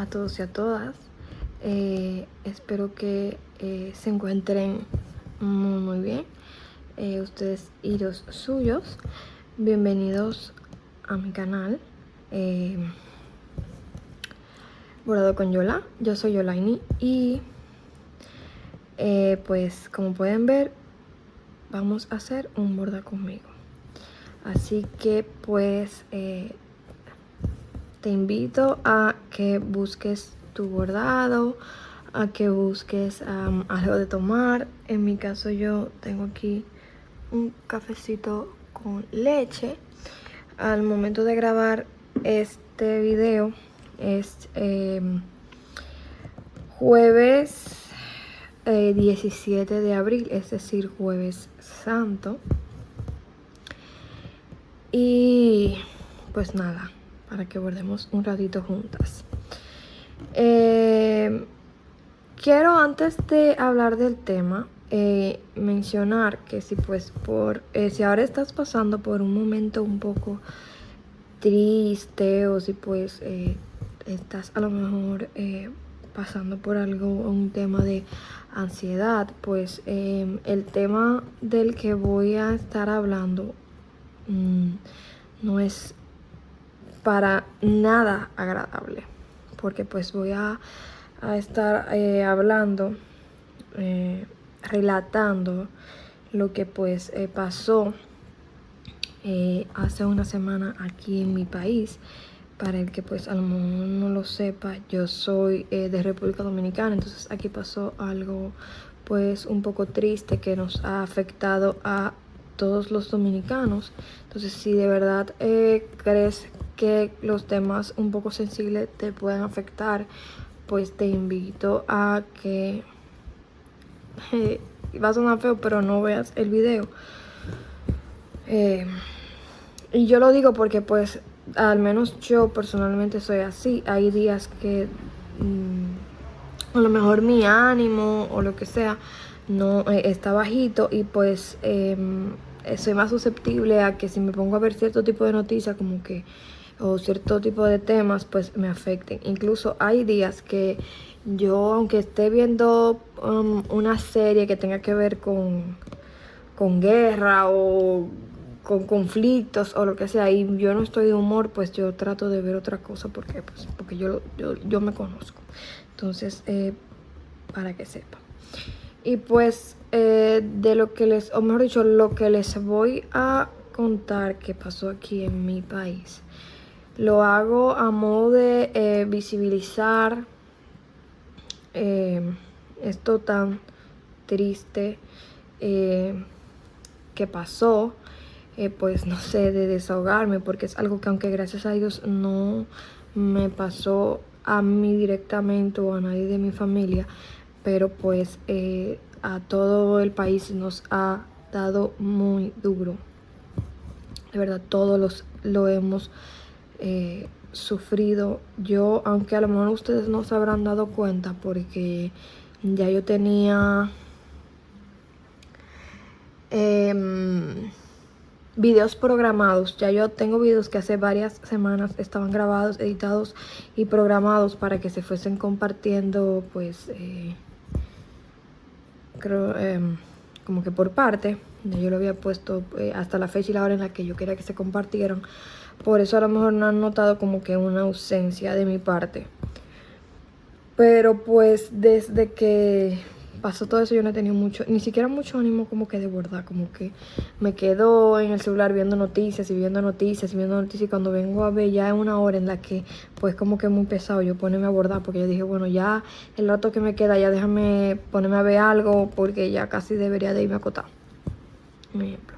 todos y a todas. Espero que se encuentren muy bien. Ustedes y los suyos. Bienvenidos a mi canal. Bordado con Yola. Yo soy Yolaini y pues como pueden ver, vamos a hacer un borda conmigo. Así que pues te invito a que busques tu bordado, a que busques algo de tomar. En mi caso yo tengo aquí un cafecito con leche. Al momento de grabar este video es jueves 17 de abril, es decir, jueves santo. Y pues nada, para que bordemos un ratito juntas. Quiero, antes de hablar del tema, mencionar que si pues si ahora estás pasando por un momento un poco triste, o si pues estás a lo mejor pasando por un tema de ansiedad, pues el tema del que voy a estar hablando no es para nada agradable, porque pues voy a estar hablando, relatando lo que pues pasó hace una semana aquí en mi país. Para el que pues a lo mejor no lo sepa, yo soy de República Dominicana, entonces aquí pasó algo pues un poco triste que nos ha afectado a todos los dominicanos. Entonces, si de verdad crees que los temas un poco sensibles te pueden afectar, pues te invito a que va a sonar feo, pero no veas el video. Y yo lo digo porque pues al menos yo personalmente soy así. Hay días que a lo mejor mi ánimo o lo que sea no está bajito, y pues soy más susceptible a que si me pongo a ver cierto tipo de noticias como que o cierto tipo de temas pues me afecten. Incluso hay días que yo, aunque esté viendo una serie que tenga que ver con guerra o con conflictos o lo que sea, y yo no estoy de humor, pues yo trato de ver otra cosa porque yo me conozco. Entonces, para que sepan. Y pues de lo que o mejor dicho, lo que les voy a contar que pasó aquí en mi país, lo hago a modo de visibilizar esto tan triste que pasó, pues no sé, de desahogarme, porque es algo que, aunque gracias a Dios no me pasó a mí directamente o a nadie de mi familia, pero pues a todo el país nos ha dado muy duro. De verdad, todos lo hemos sufrido. Yo, aunque a lo mejor ustedes no se habrán dado cuenta, porque ya yo tenía videos programados. Ya yo tengo videos que hace varias semanas estaban grabados, editados y programados para que se fuesen compartiendo, pues creo como que por parte. Yo lo había puesto hasta la fecha y la hora en la que yo quería que se compartieran. Por eso a lo mejor no han notado como que una ausencia de mi parte. Pero pues desde que pasó todo eso yo no he tenido ni siquiera mucho ánimo como que de bordar. Como que me quedo en el celular viendo noticias y viendo noticias y viendo noticias, y cuando vengo a ver ya es una hora en la que pues como que es muy pesado yo ponerme a bordar, porque yo dije, bueno, ya el rato que me queda ya déjame ponerme a ver algo, porque ya casi debería de irme a acotar, un ejemplo.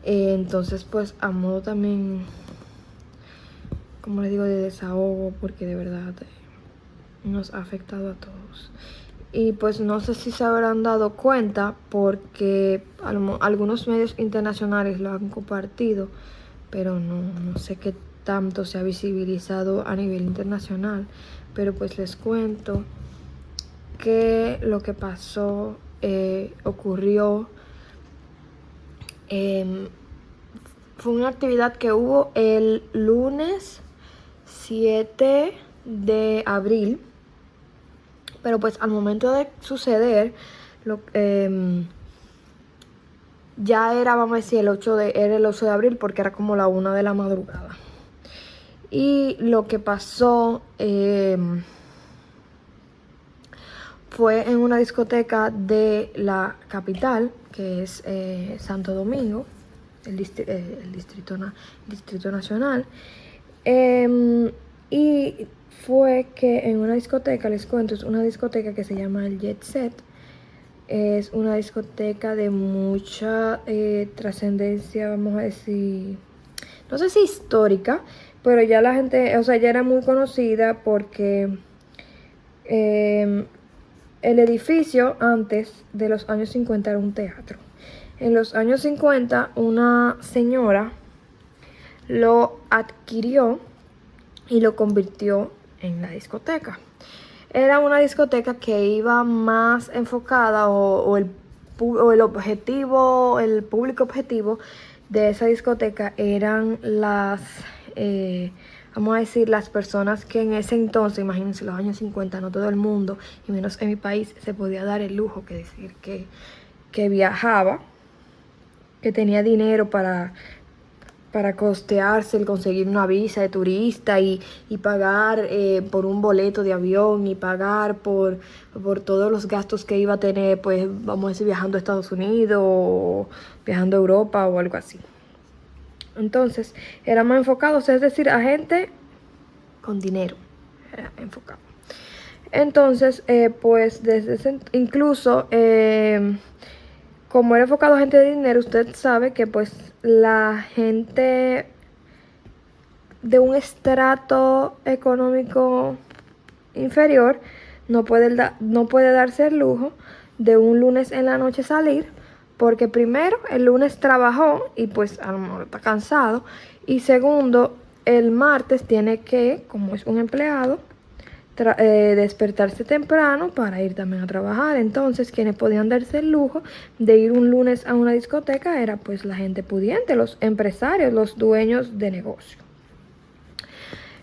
Entonces pues a modo también, como les digo, de desahogo, porque de verdad nos ha afectado a todos. Y pues no sé si se habrán dado cuenta, porque algunos medios internacionales lo han compartido, pero no sé qué tanto se ha visibilizado a nivel internacional. Pero pues les cuento que lo que pasó ocurrió. Fue una actividad que hubo el lunes 7 de abril, pero pues al momento de suceder, ya era, vamos a decir, era el 8 de abril porque era como la 1 de la madrugada. Y lo que pasó fue en una discoteca de la capital, que es Santo Domingo, el Distrito Nacional. Y fue que en una discoteca, les cuento, es una discoteca que se llama el Jet Set. Es una discoteca de mucha trascendencia, vamos a decir, no sé si histórica, pero ya la gente, o sea, ya era muy conocida porque el edificio antes de los años 50 era un teatro. En los años 50 una señora lo adquirió y lo convirtió en la discoteca. Era una discoteca que iba más enfocada o el público objetivo de esa discoteca eran vamos a decir, las personas que en ese entonces, imagínense los años 50, no todo el mundo, y menos en mi país, se podía dar el lujo, que decir que viajaba, que tenía dinero para costearse el conseguir una visa de turista y pagar por un boleto de avión y pagar por todos los gastos que iba a tener, pues vamos a decir, viajando a Estados Unidos o viajando a Europa o algo así. Entonces, era más enfocado, o sea, es decir, a gente con dinero, era enfocado. Entonces, pues desde incluso como era enfocado a gente de dinero, usted sabe que pues la gente de un estrato económico inferior no puede darse el lujo de un lunes en la noche salir, porque primero el lunes trabajó y pues a lo mejor está cansado, y segundo el martes tiene que, como es un empleado, despertarse temprano para ir también a trabajar. Entonces quienes podían darse el lujo de ir un lunes a una discoteca era pues la gente pudiente, los empresarios, los dueños de negocio.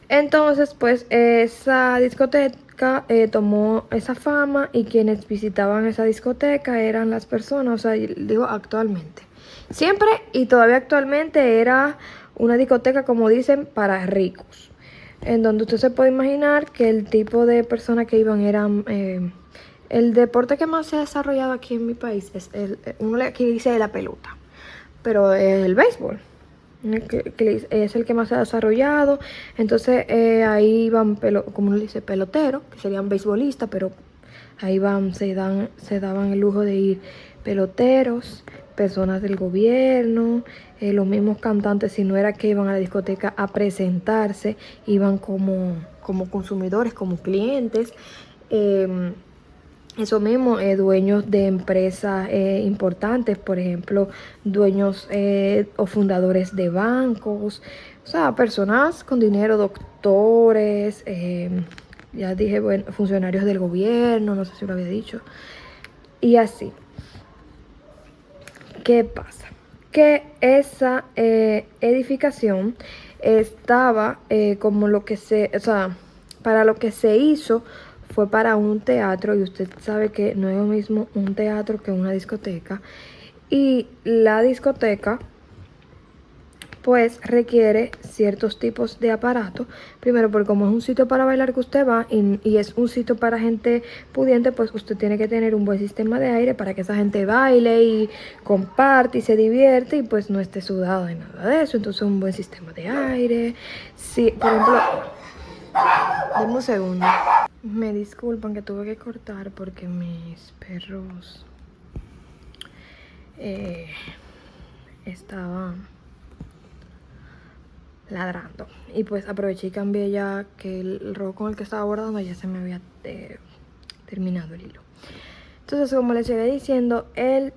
Entonces pues esa discoteca tomó esa fama, y quienes visitaban esa discoteca eran las personas, o sea, digo actualmente, siempre y todavía actualmente era una discoteca, como dicen, para ricos, en donde usted se puede imaginar que el tipo de personas que iban eran el deporte que más se ha desarrollado aquí en mi país es uno aquí dice la pelota, pero es el béisbol, que es el que más se ha desarrollado. Entonces ahí van, como uno dice, peloteros, que serían beisbolistas, pero ahí van, se daban el lujo de ir peloteros, personas del gobierno, los mismos cantantes. Si no era que iban a la discoteca a presentarse, iban como consumidores, como clientes. Eso mismo, dueños de empresas importantes, por ejemplo, dueños o fundadores de bancos, o sea, personas con dinero, doctores, ya dije, bueno, funcionarios del gobierno, no sé si lo había dicho, y así. ¿Qué pasa? Que esa edificación estaba como o sea, para lo que se hizo fue para un teatro, y usted sabe que no es lo mismo un teatro que una discoteca. Y la discoteca pues requiere ciertos tipos de aparatos. Primero, porque como es un sitio para bailar que usted va y es un sitio para gente pudiente, pues usted tiene que tener un buen sistema de aire para que esa gente baile y comparte y se divierte y pues no esté sudado de nada de eso. Entonces un buen sistema de aire. Sí, por ejemplo, dame un segundo. Me disculpan que tuve que cortar porque mis perros estaban ladrando, y pues aproveché y cambié, ya que el rojo con el que estaba bordando ya se me había terminado el hilo. Entonces, como les seguía diciendo, el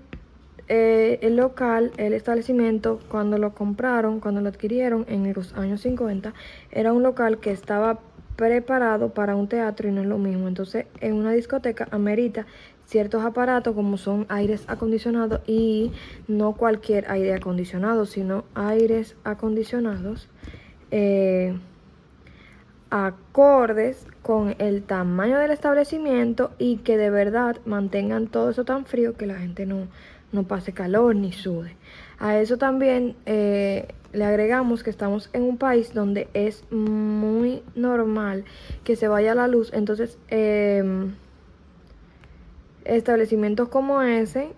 local, el establecimiento, cuando lo compraron, cuando lo adquirieron en los años 50, era un local que estaba preparado para un teatro y no es lo mismo. Entonces, en una discoteca amerita ciertos aparatos como son aires acondicionados, y no cualquier aire acondicionado, sino aires acondicionados acordes con el tamaño del establecimiento y que de verdad mantengan todo eso tan frío que la gente no pase calor ni sude. A eso también le agregamos que estamos en un país donde es muy normal que se vaya la luz, entonces establecimientos como ese,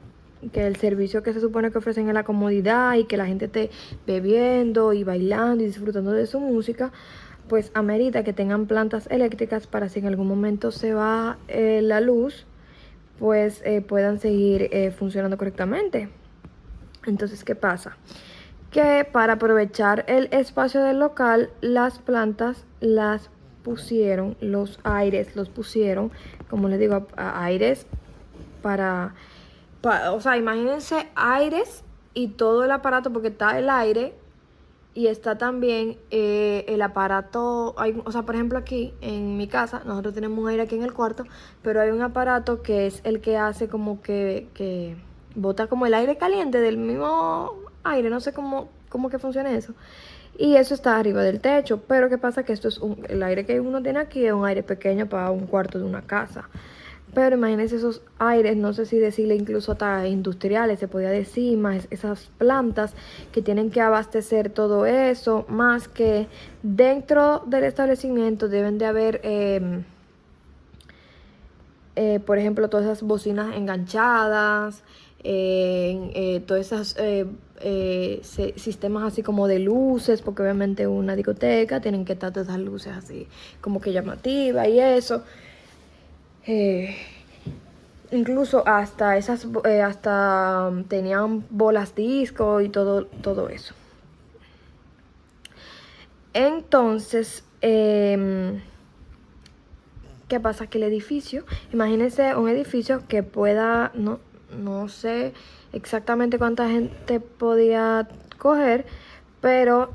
que el servicio que se supone que ofrecen es la comodidad y que la gente esté bebiendo y bailando y disfrutando de su música, pues amerita que tengan plantas eléctricas para si en algún momento se va la luz, pues puedan seguir funcionando correctamente. Entonces, ¿qué pasa? Que para aprovechar el espacio del local, las plantas las pusieron, los aires los pusieron, como les digo, aires o sea, imagínense aires y todo el aparato, porque está el aire y está también el aparato. O sea, por ejemplo, aquí en mi casa, nosotros tenemos un aire aquí en el cuarto, pero hay un aparato que es el que hace como que bota como el aire caliente del mismo aire, no sé cómo que funciona eso. Y eso está arriba del techo, pero ¿qué pasa? Que esto es el aire que uno tiene aquí es un aire pequeño para un cuarto de una casa. Pero imagínense esos aires, no sé si decirle incluso hasta industriales, se podía decir, más esas plantas que tienen que abastecer todo eso, más que dentro del establecimiento deben de haber, por ejemplo, todas esas bocinas enganchadas, todos esos sistemas así como de luces, porque obviamente una discoteca tienen que estar todas esas luces así como que llamativas y eso. Incluso hasta esas tenían bolas disco y todo eso. Entonces, ¿qué pasa? Que el edificio, imagínense un edificio que pueda, no sé exactamente cuánta gente podía coger, pero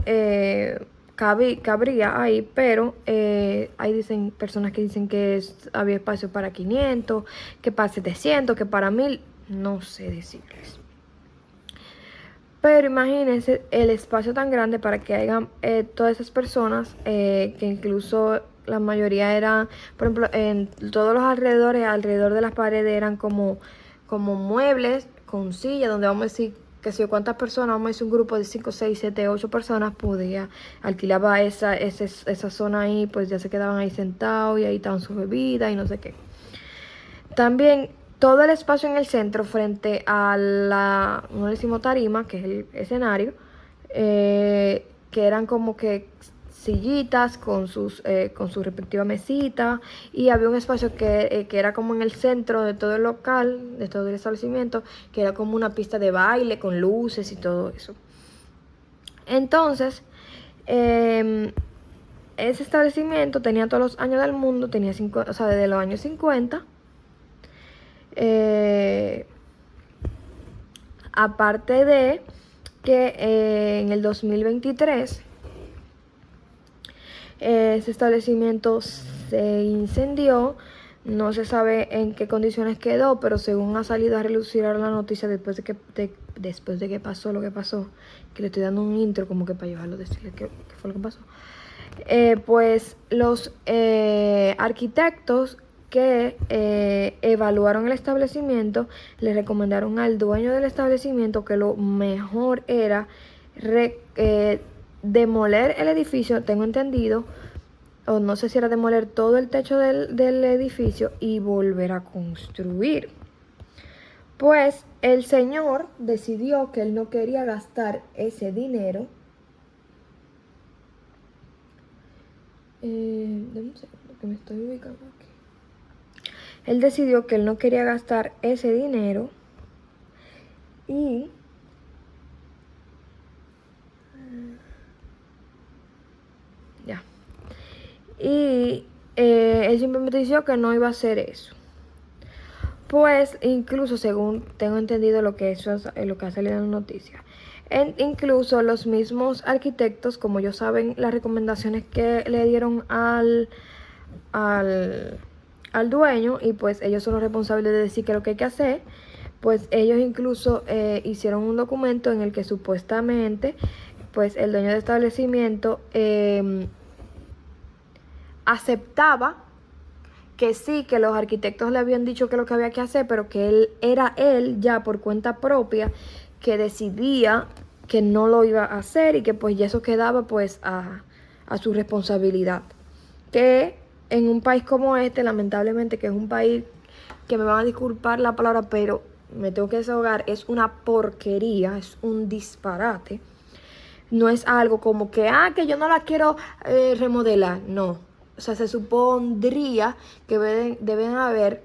cabría ahí, pero hay personas que dicen que había espacio para 500, que para 700, que para 1000, no sé decirles. Pero imagínense el espacio tan grande para que hayan todas esas personas, que incluso la mayoría eran, por ejemplo, en todos los alrededor de las paredes eran como muebles con sillas, donde vamos a decir que si cuántas personas, vamos a decir un grupo de 5, 6, 7, 8 personas podía, alquilaba esa zona ahí, pues ya se quedaban ahí sentados y ahí estaban sus bebidas y no sé qué. También todo el espacio en el centro frente a no decimos tarima, que es el escenario, que eran como que sillitas con su respectiva mesita, y había un espacio que era como en el centro de todo el local, de todo el establecimiento, que era como una pista de baile con luces y todo eso. Entonces, ese establecimiento tenía todos los años del mundo, tenía o sea, desde los años 50. Aparte de que en el 2023 ese establecimiento se incendió. No se sabe en qué condiciones quedó, pero según ha salido a relucir la noticia después de que pasó lo que pasó, que le estoy dando un intro como que para llevarlo a decirle qué fue lo que pasó, pues los arquitectos que evaluaron el establecimiento le recomendaron al dueño del establecimiento que lo mejor era demoler el edificio, tengo entendido, o no sé si era demoler todo el techo del edificio y volver a construir. Pues el señor decidió que él no quería gastar ese dinero. Dame un segundo que me estoy ubicando aquí. Él decidió que él no quería gastar ese dinero y él simplemente dijo que no iba a hacer eso. Pues incluso según tengo entendido lo que ha salido en la noticia, incluso los mismos arquitectos, como ellos saben las recomendaciones que le dieron al dueño, y pues ellos son los responsables de decir qué es lo que hay que hacer, pues ellos incluso hicieron un documento en el que supuestamente pues el dueño del establecimiento aceptaba que sí, que los arquitectos le habían dicho que lo que había que hacer, pero que él ya por cuenta propia que decidía que no lo iba a hacer y que pues ya eso quedaba pues a su responsabilidad. Que en un país como este, lamentablemente, que es un país que me van a disculpar la palabra, pero me tengo que desahogar, es una porquería, es un disparate. No es algo como que yo no la quiero remodelar, no. O sea, se supondría que deben haber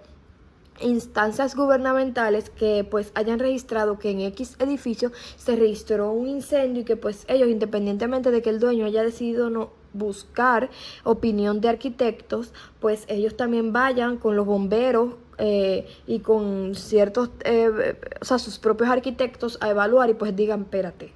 instancias gubernamentales que pues hayan registrado que en X edificio se registró un incendio y que pues ellos, independientemente de que el dueño haya decidido no buscar opinión de arquitectos, pues ellos también vayan con los bomberos y con ciertos, o sea, sus propios arquitectos a evaluar y pues digan, espérate,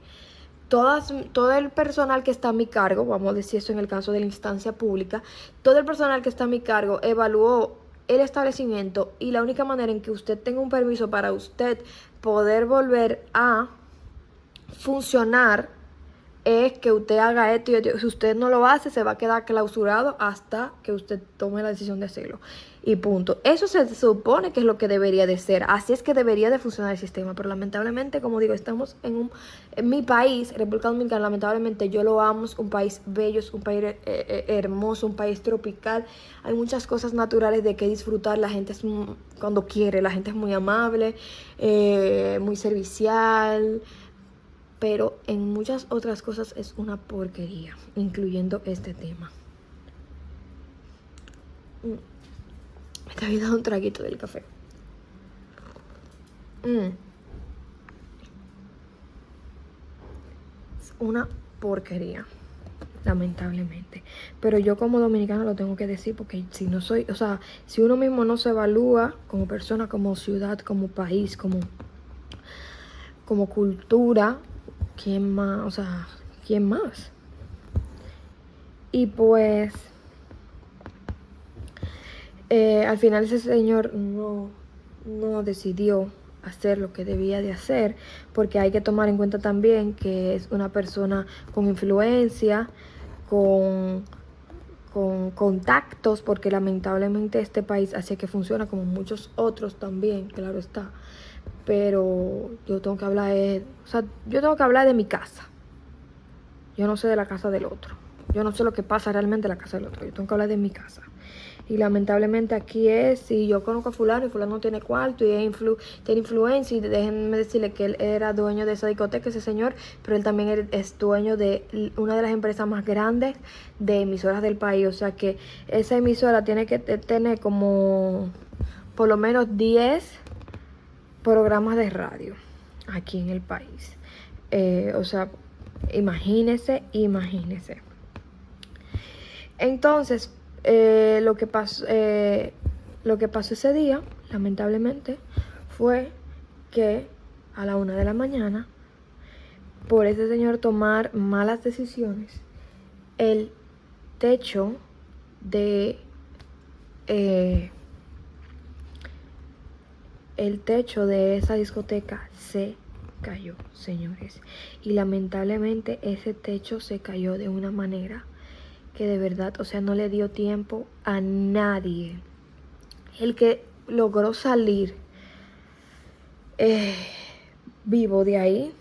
todo el personal que está a mi cargo, vamos a decir eso en el caso de la instancia pública, todo el personal que está a mi cargo evaluó el establecimiento y la única manera en que usted tenga un permiso para usted poder volver a funcionar es que usted haga esto y esto. Si usted no lo hace, se va a quedar clausurado hasta que usted tome la decisión de hacerlo. Y punto. Eso se supone que es lo que debería de ser. Así es que debería de funcionar el sistema. Pero lamentablemente, como digo, estamos en mi país, República Dominicana, lamentablemente yo lo amo. Es un país bello, es un país hermoso, un país tropical. Hay muchas cosas naturales de que disfrutar. La gente es cuando quiere, la gente es muy amable, muy servicial. Pero en muchas otras cosas es una porquería, incluyendo este tema. Me te había dado un traguito del café. Es una porquería, lamentablemente. Pero yo como dominicano lo tengo que decir porque si no soy, o sea, si uno mismo no se evalúa como persona, como ciudad, como país, como cultura, ¿quién más? O sea, ¿quién más? Y pues al final ese señor no decidió hacer lo que debía de hacer, porque hay que tomar en cuenta también que es una persona con influencia, con contactos, porque lamentablemente este país así que funciona, como muchos otros también, claro está. Pero yo tengo que hablar de mi casa. Yo no sé de la casa del otro. Yo no sé lo que pasa realmente en la casa del otro. Yo tengo que hablar de mi casa. Y lamentablemente aquí es, si yo conozco a fulano y fulano tiene cuarto y tiene influencia, y déjenme decirle que él era dueño de esa discoteca, ese señor, pero él también es dueño de una de las empresas más grandes de emisoras del país. O sea que esa emisora tiene que tener como por lo menos 10 programas de radio aquí en el país. O sea, imagínese. Entonces, lo que pasó ese día, lamentablemente, fue que a la 1 de la mañana, por ese señor tomar malas decisiones, el techo de esa discoteca se cayó, señores. Y lamentablemente ese techo se cayó de una manera que de verdad, o sea, no le dio tiempo a nadie. El que logró salir vivo de ahí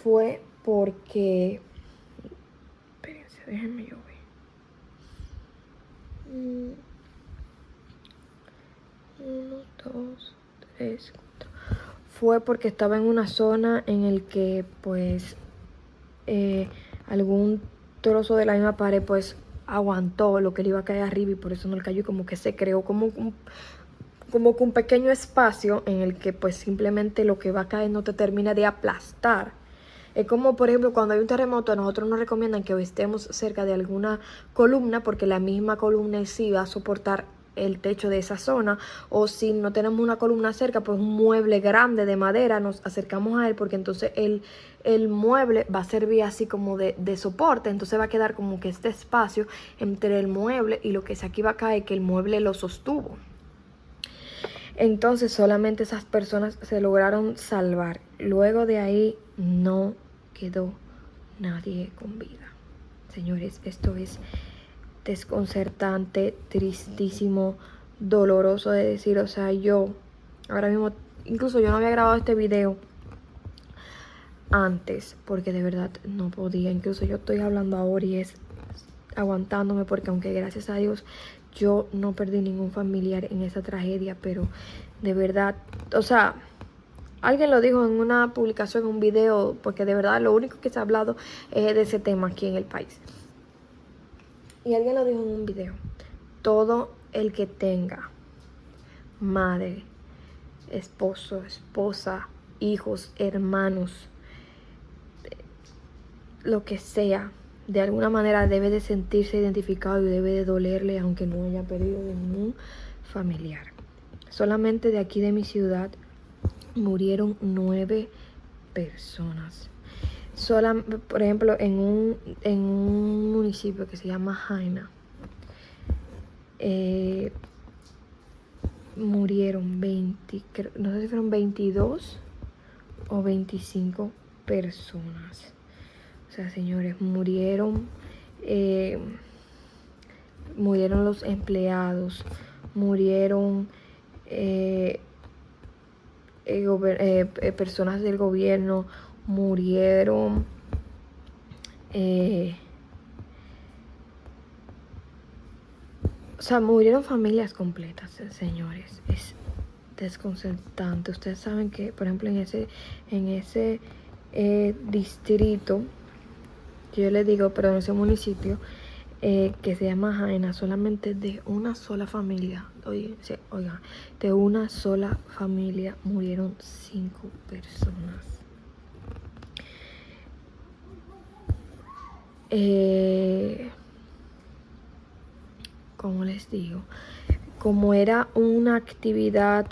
fue porque... Espérense, déjenme yo ver. 1, 2, 3, 4. Fue porque estaba en una zona en el que pues algún trozo de la misma pared pues aguantó lo que le iba a caer arriba y por eso no le cayó, como que se creó como un pequeño espacio en el que pues simplemente lo que va a caer no te termina de aplastar. Es como, por ejemplo, cuando hay un terremoto, a nosotros nos recomiendan que estemos cerca de alguna columna porque la misma columna en sí va a soportar el techo de esa zona, o si no tenemos una columna cerca, pues un mueble grande de madera, nos acercamos a él porque entonces el mueble va a servir así como de soporte, entonces va a quedar como que este espacio entre el mueble y lo que se aquí va a caer, que el mueble lo sostuvo. Entonces solamente esas personas se lograron salvar. Luego de ahí no quedó nadie con vida. Señores, esto es desconcertante, tristísimo, doloroso de decir. O sea, yo ahora mismo, incluso yo no había grabado este video antes porque de verdad no podía. Incluso yo estoy hablando ahora y es aguantándome, porque aunque gracias a Dios yo no perdí ningún familiar en esa tragedia, pero de verdad, o sea, alguien lo dijo en una publicación, en un video, porque de verdad lo único que se ha hablado es de ese tema aquí en el país. Y alguien lo dijo en un video: todo el que tenga madre, esposo, esposa, hijos, hermanos, lo que sea, de alguna manera debe de sentirse identificado y debe de dolerle, aunque no haya perdido ningún familiar. Solamente de aquí de mi ciudad murieron 9 personas. Por ejemplo, en un municipio que se llama Jaina, murieron 20, no sé si fueron 22 o 25 personas. O sea, señores, murieron los empleados, murieron personas del gobierno, murieron o sea, murieron familias completas, señores. Es desconcertante. Ustedes saben que, por ejemplo, en ese distrito, yo le digo, pero en ese municipio que se llama Jaina, solamente de una sola familia, oiga, de una sola familia murieron 5 personas. Como les digo, como era una actividad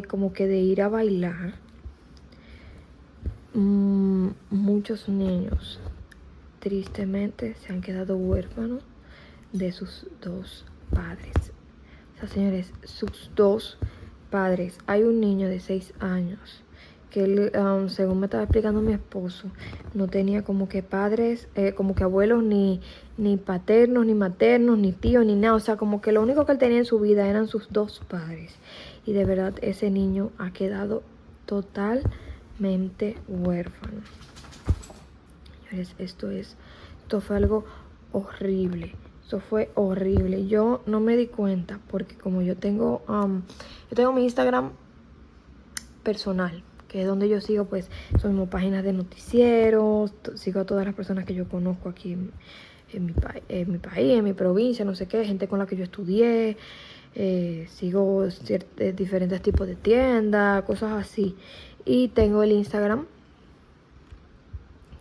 como que de ir a bailar, muchos niños tristemente se han quedado huérfanos de sus 2 padres. O sea, señores, sus 2 padres. Hay un niño de 6 años que él, según me estaba explicando mi esposo, no tenía como que padres, como que abuelos, ni paternos, ni maternos, ni tíos, ni nada. O sea, como que lo único que él tenía en su vida eran sus 2 padres. Y de verdad ese niño ha quedado totalmente huérfano. Señores, esto fue algo horrible. Eso fue horrible. Yo no me di cuenta porque como yo tengo mi Instagram personal, que es donde yo sigo, pues, son páginas de noticieros, sigo a todas las personas que yo conozco aquí en mi país, en mi provincia, no sé qué, gente con la que yo estudié, sigo diferentes tipos de tiendas, cosas así. Y tengo el Instagram,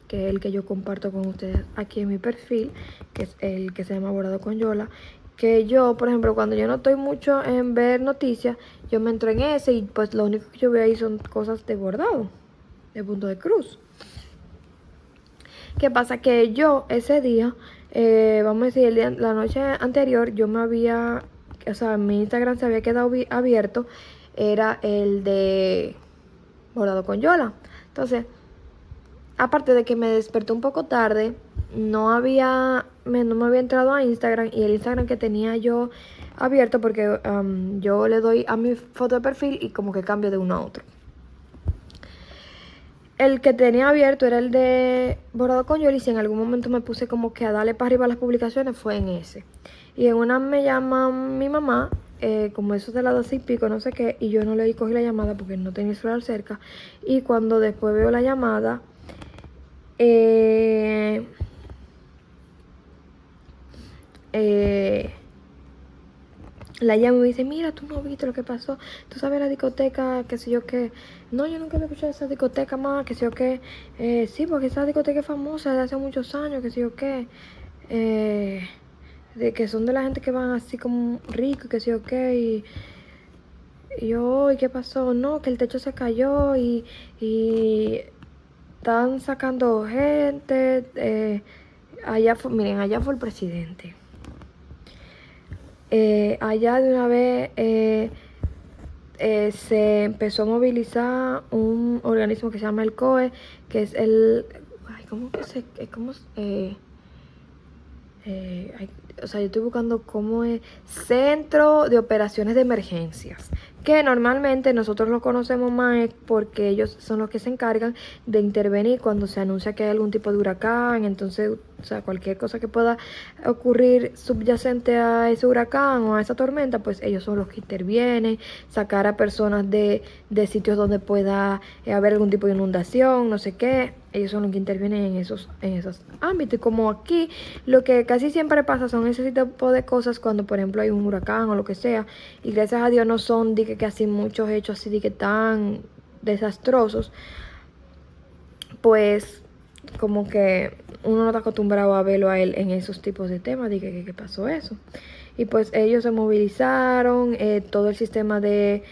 que es el que yo comparto con ustedes aquí en mi perfil, que es el que se llama Bordado con Yola. Que yo, por ejemplo, cuando yo no estoy mucho en ver noticias, yo me entro en ese y pues lo único que yo veo ahí son cosas de bordado, de punto de cruz. ¿Qué pasa? Que yo ese día, vamos a decir, la noche anterior, yo me había, o sea, mi Instagram se había quedado abierto, era el de Bordado con Yola. Entonces, aparte de que me desperté un poco tarde, no me había entrado a Instagram, y el Instagram que tenía yo abierto, porque yo le doy a mi foto de perfil y como que cambio de uno a otro. El que tenía abierto era el de Bordado con Yola, y si en algún momento me puse como que a darle para arriba a las publicaciones fue en ese. Y en una me llama mi mamá, como eso de las 12 y pico, no sé qué, y yo no le cogí la llamada porque no tenía el celular cerca. Y cuando después veo la llamada, la llamo y me dice: mira, tú no viste lo que pasó, tú sabes la discoteca, qué sé yo qué. No, yo nunca había escuchado esa discoteca más, qué sé yo qué. Sí, porque esa discoteca es famosa de hace muchos años, qué sé yo qué. De que son de la gente que van así como rico, qué sé yo qué. Y yo, ¿y qué pasó? No, que el techo se cayó y están sacando gente. Miren, allá fue el presidente. Allá de una vez se empezó a movilizar un organismo que se llama el COE, que es el... Ay, ¿cómo que se...? o sea, yo estoy buscando cómo es Centro de Operaciones de Emergencias, que normalmente nosotros lo conocemos más porque ellos son los que se encargan de intervenir cuando se anuncia que hay algún tipo de huracán. Entonces, o sea, cualquier cosa que pueda ocurrir subyacente a ese huracán o a esa tormenta, pues ellos son los que intervienen, sacar a personas de sitios donde pueda haber algún tipo de inundación, no sé qué. Ellos son los que intervienen en esos ámbitos. Y como aquí, lo que casi siempre pasa son ese tipo de cosas cuando, por ejemplo, hay un huracán o lo que sea. Y gracias a Dios no son que así muchos hechos así de que tan desastrosos. Pues como que uno no está acostumbrado a verlo a él en esos tipos de temas. De que pasó eso. Y pues ellos se movilizaron, todo el sistema de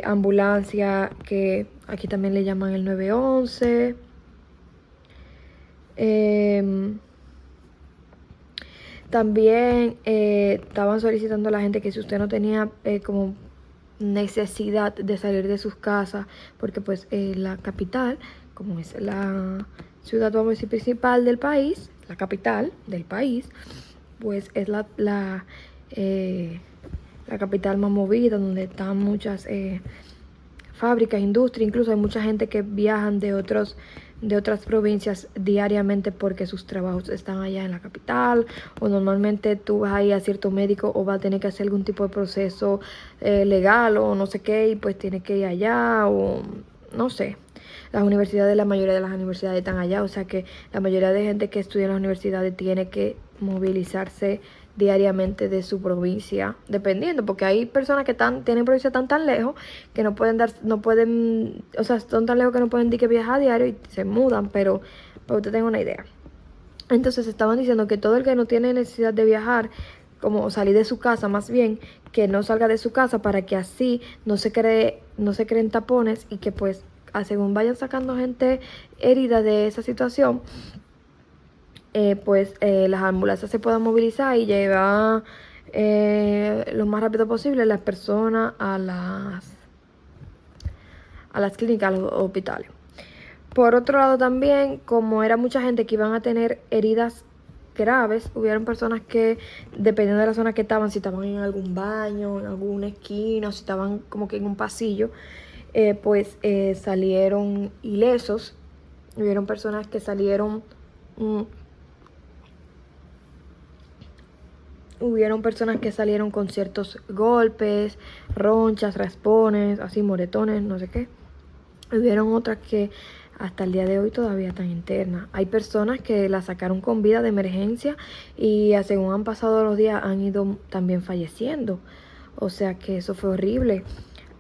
ambulancia, que aquí también le llaman el 911. También estaban solicitando a la gente que si usted no tenía como necesidad de salir de sus casas, porque pues la capital, como es la ciudad, vamos a decir, principal del país, la capital del país, pues es la capital más movida, donde están muchas fábricas, industria. Incluso hay mucha gente que viajan de otras provincias diariamente porque sus trabajos están allá en la capital, o normalmente tú vas a ir a cierto médico o vas a tener que hacer algún tipo de proceso legal o no sé qué, y pues tienes que ir allá, o no sé. La mayoría de las universidades están allá, o sea que la mayoría de gente que estudia en las universidades tiene que movilizarse diariamente de su provincia, dependiendo, porque hay personas que tienen provincias tan lejos que no pueden, o sea, son tan lejos que no pueden viajar a diario y se mudan. Pero para que usted tenga una idea. Entonces estaban diciendo que todo el que no tiene necesidad de viajar, como salir de su casa, más bien, que no salga de su casa, para que así no se creen tapones, y que pues según vayan sacando gente herida de esa situación, pues las ambulancias se puedan movilizar y llevar lo más rápido posible las personas a las clínicas, a los hospitales. Por otro lado también, como era mucha gente que iban a tener heridas graves, hubieron personas que, dependiendo de la zona que estaban, si estaban en algún baño, en alguna esquina, o si estaban como que en un pasillo, pues salieron ilesos. Hubieron personas que salieron con ciertos golpes, ronchas, raspones, así moretones, no sé qué. Hubieron otras que hasta el día de hoy todavía están internas. Hay personas que la sacaron con vida de emergencia y según han pasado los días han ido también falleciendo. O sea que eso fue horrible.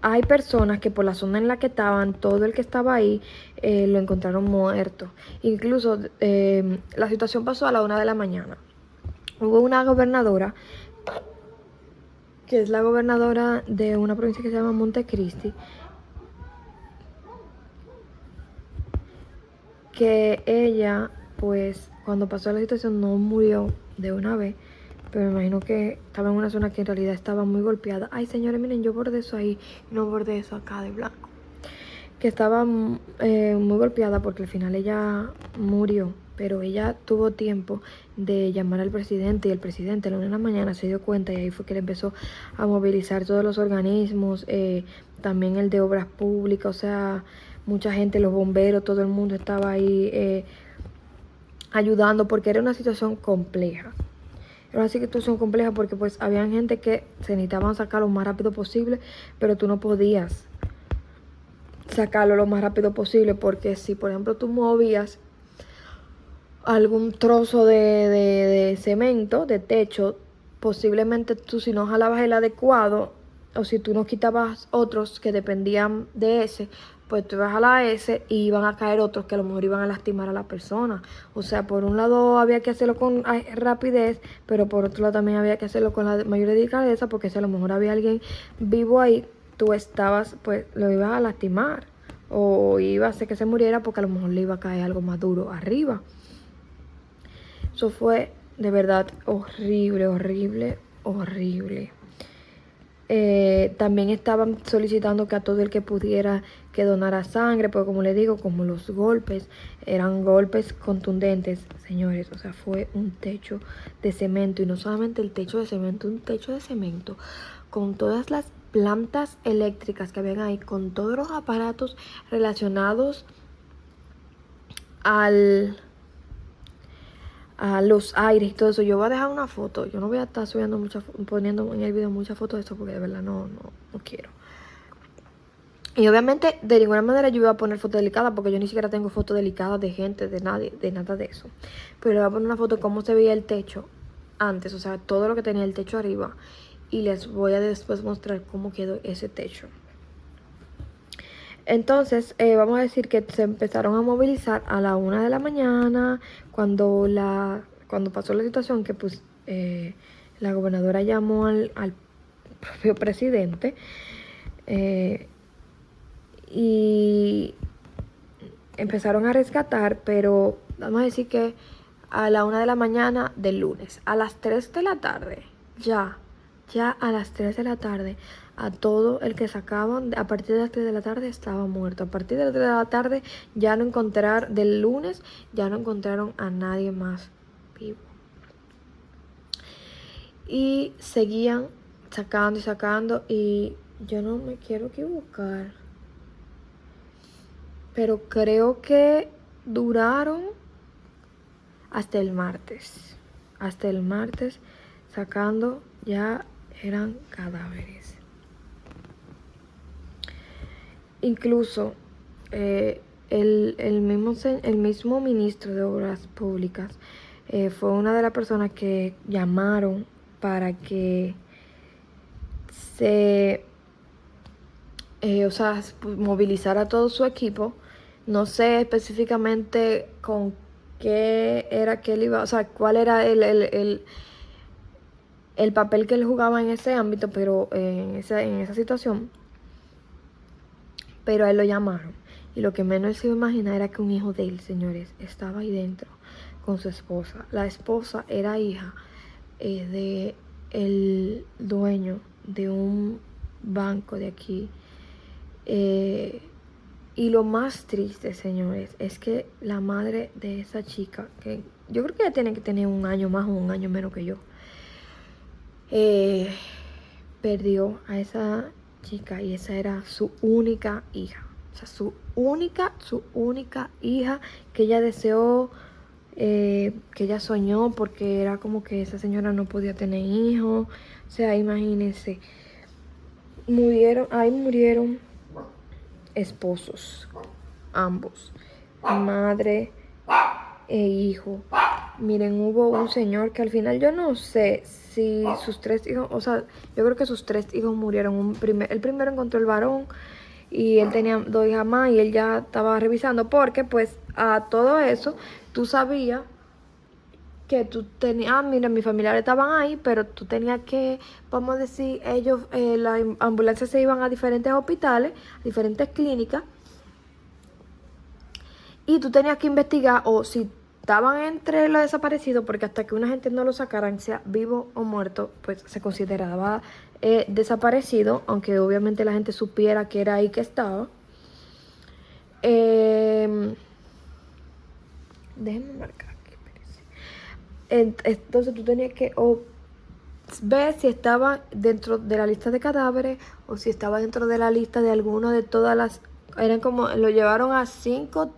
Hay personas que por la zona en la que estaban, todo el que estaba ahí lo encontraron muerto. Incluso la situación pasó a la 1 de la mañana. Hubo una gobernadora, que es la gobernadora de una provincia que se llama Montecristi, que ella, pues, cuando pasó la situación no murió de una vez, pero me imagino que estaba en una zona que en realidad estaba muy golpeada. Ay, señores, miren, yo bordé eso ahí, no bordé eso acá de blanco. Que estaba muy golpeada porque al final ella murió, pero ella tuvo tiempo de llamar al presidente, y el presidente a la 1 de la mañana se dio cuenta, y ahí fue que le empezó a movilizar todos los organismos, también el de obras públicas, o sea, mucha gente, los bomberos, todo el mundo estaba ahí ayudando, porque era una situación compleja. Era una situación compleja porque pues habían gente que se necesitaban sacar lo más rápido posible, pero tú no podías sacarlo lo más rápido posible, porque si por ejemplo tú movías algún trozo de cemento, de techo, posiblemente tú, si no jalabas el adecuado, o si tú no quitabas otros que dependían de ese, pues tú ibas a jalar ese y iban a caer otros que a lo mejor iban a lastimar a la persona. O sea, por un lado había que hacerlo con rapidez, pero por otro lado también había que hacerlo con la mayor delicadeza, porque si a lo mejor había alguien vivo ahí, tú estabas, pues lo ibas a lastimar, o iba a hacer que se muriera porque a lo mejor le iba a caer algo más duro arriba. Eso fue de verdad horrible, horrible, horrible. También estaban solicitando que a todo el que pudiera, que donara sangre, porque como le digo, como los golpes eran golpes contundentes, señores, o sea, fue un techo de cemento, y no solamente el techo de cemento, un techo de cemento con todas las plantas eléctricas que habían ahí, con todos los aparatos relacionados al a los aires y todo eso. Yo voy a dejar una foto. Yo no voy a estar subiendo poniendo en el video muchas fotos de eso, porque de verdad no quiero. Y obviamente de ninguna manera yo voy a poner fotos delicadas, porque yo ni siquiera tengo fotos delicadas de gente, de nadie, de nada de eso. Pero le voy a poner una foto de cómo se veía el techo antes, o sea, todo lo que tenía el techo arriba. Y les voy a después mostrar cómo quedó ese techo. Entonces, vamos a decir que se empezaron a movilizar a la 1 de la mañana, cuando pasó la situación, que pues la gobernadora llamó al propio presidente, y empezaron a rescatar, pero vamos a decir que a la 1 de la mañana del lunes, a las 3 de la tarde, ya a las 3 de la tarde, a todo el que sacaban, a partir de las 3 de la tarde estaba muerto. A partir de las 3 de la tarde ya no encontraron, del lunes ya no encontraron a nadie más vivo. Y seguían sacando y sacando, y yo no me quiero equivocar, pero creo que duraron hasta el martes. Hasta el martes sacando, ya eran cadáveres. Incluso el mismo ministro de Obras Públicas fue una de las personas que llamaron para que se movilizara todo su equipo. No sé específicamente con qué era que él iba, o sea, cuál era el papel que él jugaba en ese ámbito, pero en esa situación. Pero a él lo llamaron, y lo que menos se iba a imaginar era que un hijo de él, señores, estaba ahí dentro con su esposa. La esposa era hija de el dueño de un banco de aquí. Y lo más triste, señores, es que la madre de esa chica, que yo creo que ella tiene que tener un año más o un año menos que yo, perdió a esa chica, y esa era su única hija. O sea, su única hija, que ella deseó, que ella soñó, porque era como que esa señora no podía tener hijos. O sea, imagínense, murieron esposos, ambos, madre e hijo. Miren, hubo un señor que al final, yo no sé si sus 3 hijos, o sea, yo creo que sus 3 hijos murieron. El primero encontró el varón, y él tenía 2 hijas más, y él ya estaba revisando, porque pues a todo eso tú sabías que tú tenías, mira, mis familiares estaban ahí, pero tú tenías que, vamos a decir, ellos, las ambulancias se iban a diferentes hospitales, a diferentes clínicas, y tú tenías que investigar, o si estaban entre los desaparecidos, porque hasta que una gente no lo sacaran, sea vivo o muerto, pues se consideraba desaparecido, aunque obviamente la gente supiera que era ahí que estaba. Déjenme marcar aquí, entonces tú tenías que ver si estaba dentro de la lista de cadáveres, o si estaba dentro de la lista de alguno de todas las, eran como, lo llevaron a 5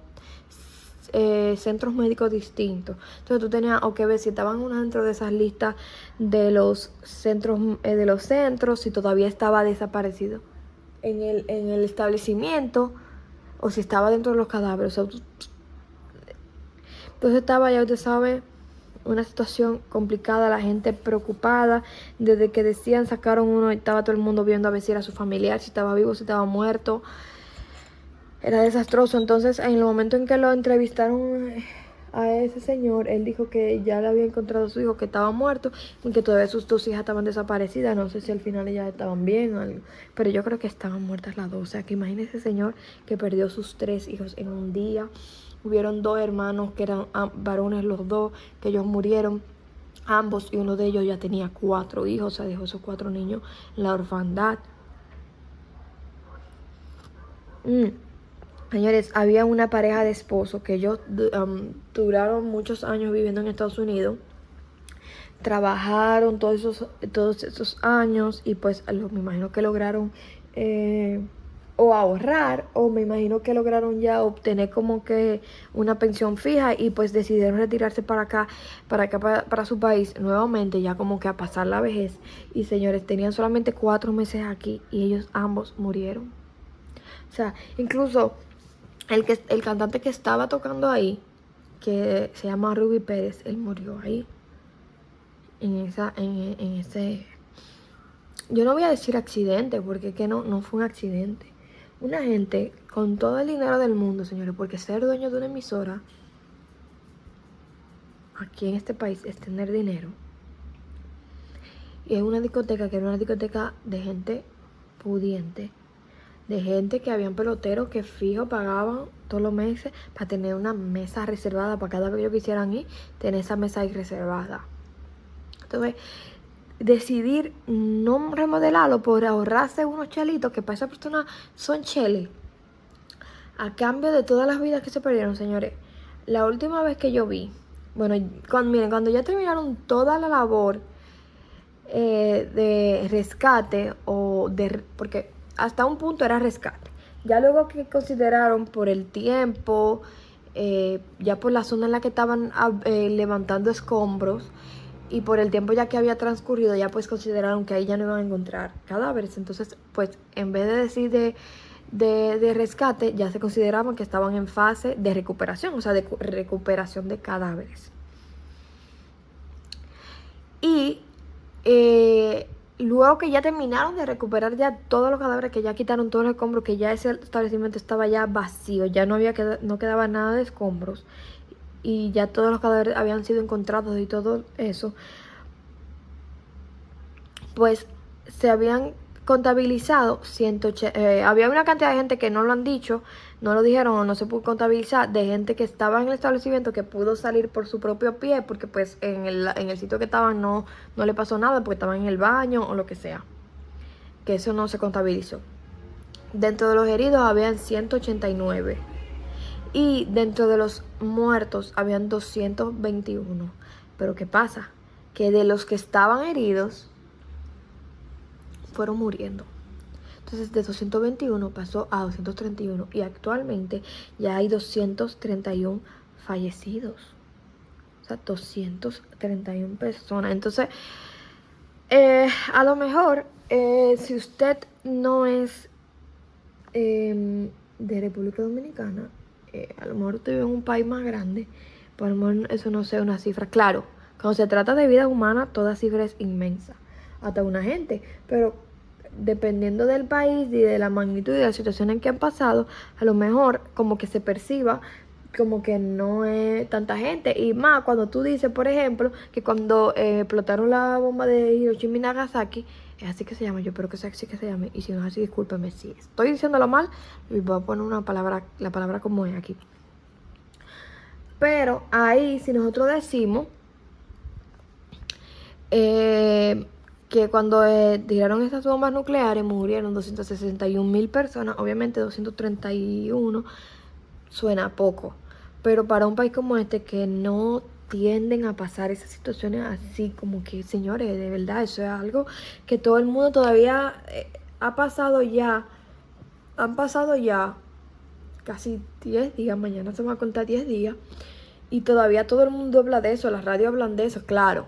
centros médicos distintos. Entonces tú tenías que ver si estaban uno dentro de esas listas de los centros, si todavía estaba desaparecido en el establecimiento, o si estaba dentro de los cadáveres. O sea, entonces estaba, ya usted sabe, una situación complicada, la gente preocupada. Desde que decían, sacaron uno, estaba todo el mundo viendo a ver si era su familiar, si estaba vivo, si estaba muerto. Era desastroso. Entonces, en el momento en que lo entrevistaron a ese señor, él dijo que ya le había encontrado a su hijo, que estaba muerto, y que todavía sus 2 hijas estaban desaparecidas. No sé si al final ellas estaban bien, pero yo creo que estaban muertas las 2. O sea, que imagínese ese señor que perdió sus 3 hijos en un día. Hubieron 2 hermanos que eran varones, los 2, que ellos murieron ambos, y uno de ellos ya tenía 4 hijos, o sea, dejó esos 4 niños en la orfandad. Señores, había una pareja de esposos que ellos duraron muchos años viviendo en Estados Unidos. Trabajaron todos esos años y pues me imagino que lograron o ahorrar, o me imagino que lograron ya obtener como que una pensión fija y pues decidieron retirarse para su país nuevamente, ya como que a pasar la vejez. Y señores, tenían solamente 4 meses aquí y ellos ambos murieron. O sea, incluso el cantante que estaba tocando ahí, que se llama Ruby Pérez, él murió ahí. En ese, yo no voy a decir accidente, porque que no fue un accidente. Una gente con todo el dinero del mundo, señores, porque ser dueño de una emisora aquí en este país es tener dinero. Y es una discoteca que era una discoteca de gente pudiente, de gente que habían peloteros que fijo pagaban todos los meses para tener una mesa reservada, para cada vez que ellos quisieran ir, tener esa mesa ahí reservada. Entonces, decidir no remodelarlo por ahorrarse unos chelitos, que para esa persona son cheles, a cambio de todas las vidas que se perdieron, señores. La última vez que yo vi, bueno, cuando ya terminaron toda la labor de rescate, porque hasta un punto era rescate. Ya luego que consideraron por el tiempo, ya por la zona en la que estaban levantando escombros, y por el tiempo ya que había transcurrido, ya pues consideraron que ahí ya no iban a encontrar cadáveres. Entonces, pues en vez de decir de rescate, ya se consideraban que estaban en fase de recuperación, o sea, de recuperación de cadáveres. Y luego que ya terminaron de recuperar ya todos los cadáveres, que ya quitaron todos los escombros, que ya ese establecimiento estaba ya vacío, ya no quedaba nada de escombros, y ya todos los cadáveres habían sido encontrados y todo eso, pues se habían contabilizado había una cantidad de gente que no lo han dicho, no lo dijeron o no se pudo contabilizar, de gente que estaba en el establecimiento que pudo salir por su propio pie, porque pues en el sitio que estaban no le pasó nada, porque estaban en el baño o lo que sea, que eso no se contabilizó. Dentro de los heridos habían 189 y dentro de los muertos habían 221. Pero ¿qué pasa? Que de los que estaban heridos fueron muriendo. Entonces de 221 pasó a 231 y actualmente ya hay 231 fallecidos. O sea, 231 personas. Entonces, a lo mejor, si usted no es de República Dominicana, a lo mejor usted vive en un país más grande, pues a lo mejor eso no sea una cifra. Claro, cuando se trata de vida humana, toda cifra es inmensa, hasta una gente, pero dependiendo del país y de la magnitud y de la situación en que han pasado, a lo mejor como que se perciba como que no es tanta gente. Y más cuando tú dices, por ejemplo, que cuando explotaron la bomba de Hiroshima y Nagasaki, es así que se llama, yo espero que sea así que se llame, y si no es así, discúlpeme si estoy diciéndolo mal, y voy a poner la palabra como es aquí. Pero ahí, si nosotros decimos que cuando tiraron estas bombas nucleares murieron 261,000 personas, obviamente 231 suena poco, pero para un país como este que no tienden a pasar esas situaciones así, como que, señores, de verdad, eso es algo que todo el mundo todavía han pasado ya casi 10 días, mañana se van a contar 10 días, y todavía todo el mundo habla de eso, las radios hablan de eso, claro,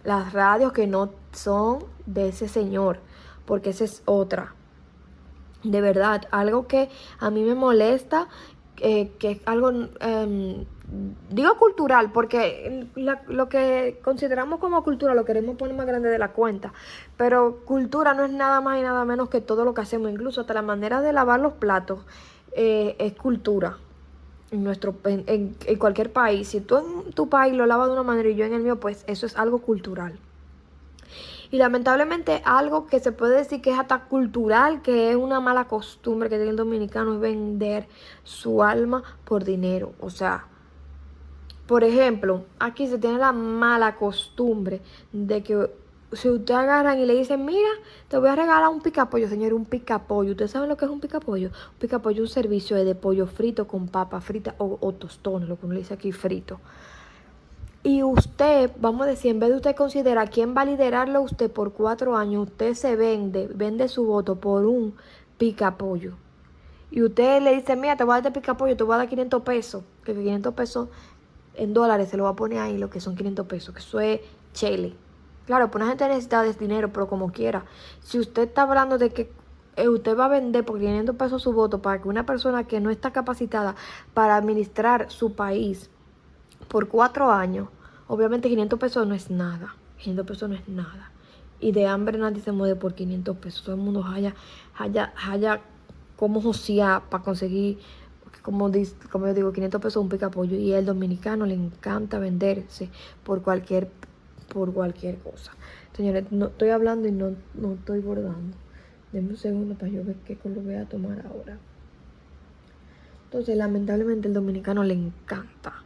las radios que no son de ese señor, porque esa es otra. De verdad, algo que a mí me molesta, que es algo, digo cultural, porque lo que consideramos como cultura lo queremos poner más grande de la cuenta, pero cultura no es nada más y nada menos que todo lo que hacemos, incluso hasta la manera de lavar los platos es cultura. En cualquier país, si tú en tu país lo lavas de una manera y yo en el mío, pues eso es algo cultural. Y lamentablemente algo que se puede decir que es hasta cultural, que es una mala costumbre que tiene el dominicano, es vender su alma por dinero. O sea, por ejemplo, aquí se tiene la mala costumbre de que si usted agarran y le dicen, mira, te voy a regalar un picapollo, señor, un picapollo. ¿Ustedes saben lo que es un picapollo? Un picapollo es un servicio de pollo frito con papa frita o tostones, lo que uno le dice aquí frito. Y usted, vamos a decir, en vez de usted considerar quién va a liderarlo usted por 4 años, usted se vende su voto por un picapollo. Y usted le dice, mira, te voy a dar este picapollo, te voy a dar 500 pesos. Que 500 pesos en dólares se lo va a poner ahí, lo que son 500 pesos, que eso es chele. Claro, pues una gente necesita de dinero, pero como quiera. Si usted está hablando de que usted va a vender por 500 pesos su voto para que una persona que no está capacitada para administrar su país por 4 años, obviamente 500 pesos no es nada. 500 pesos no es nada. Y de hambre nadie se mueve por 500 pesos. Todo el mundo haya como josear para conseguir, como yo digo, 500 pesos un picapollo. Y al dominicano le encanta venderse por cualquier cosa. Señores, no estoy hablando y no estoy bordando. Denme un segundo para yo ver qué lo voy a tomar ahora. Entonces, lamentablemente, el dominicano le encanta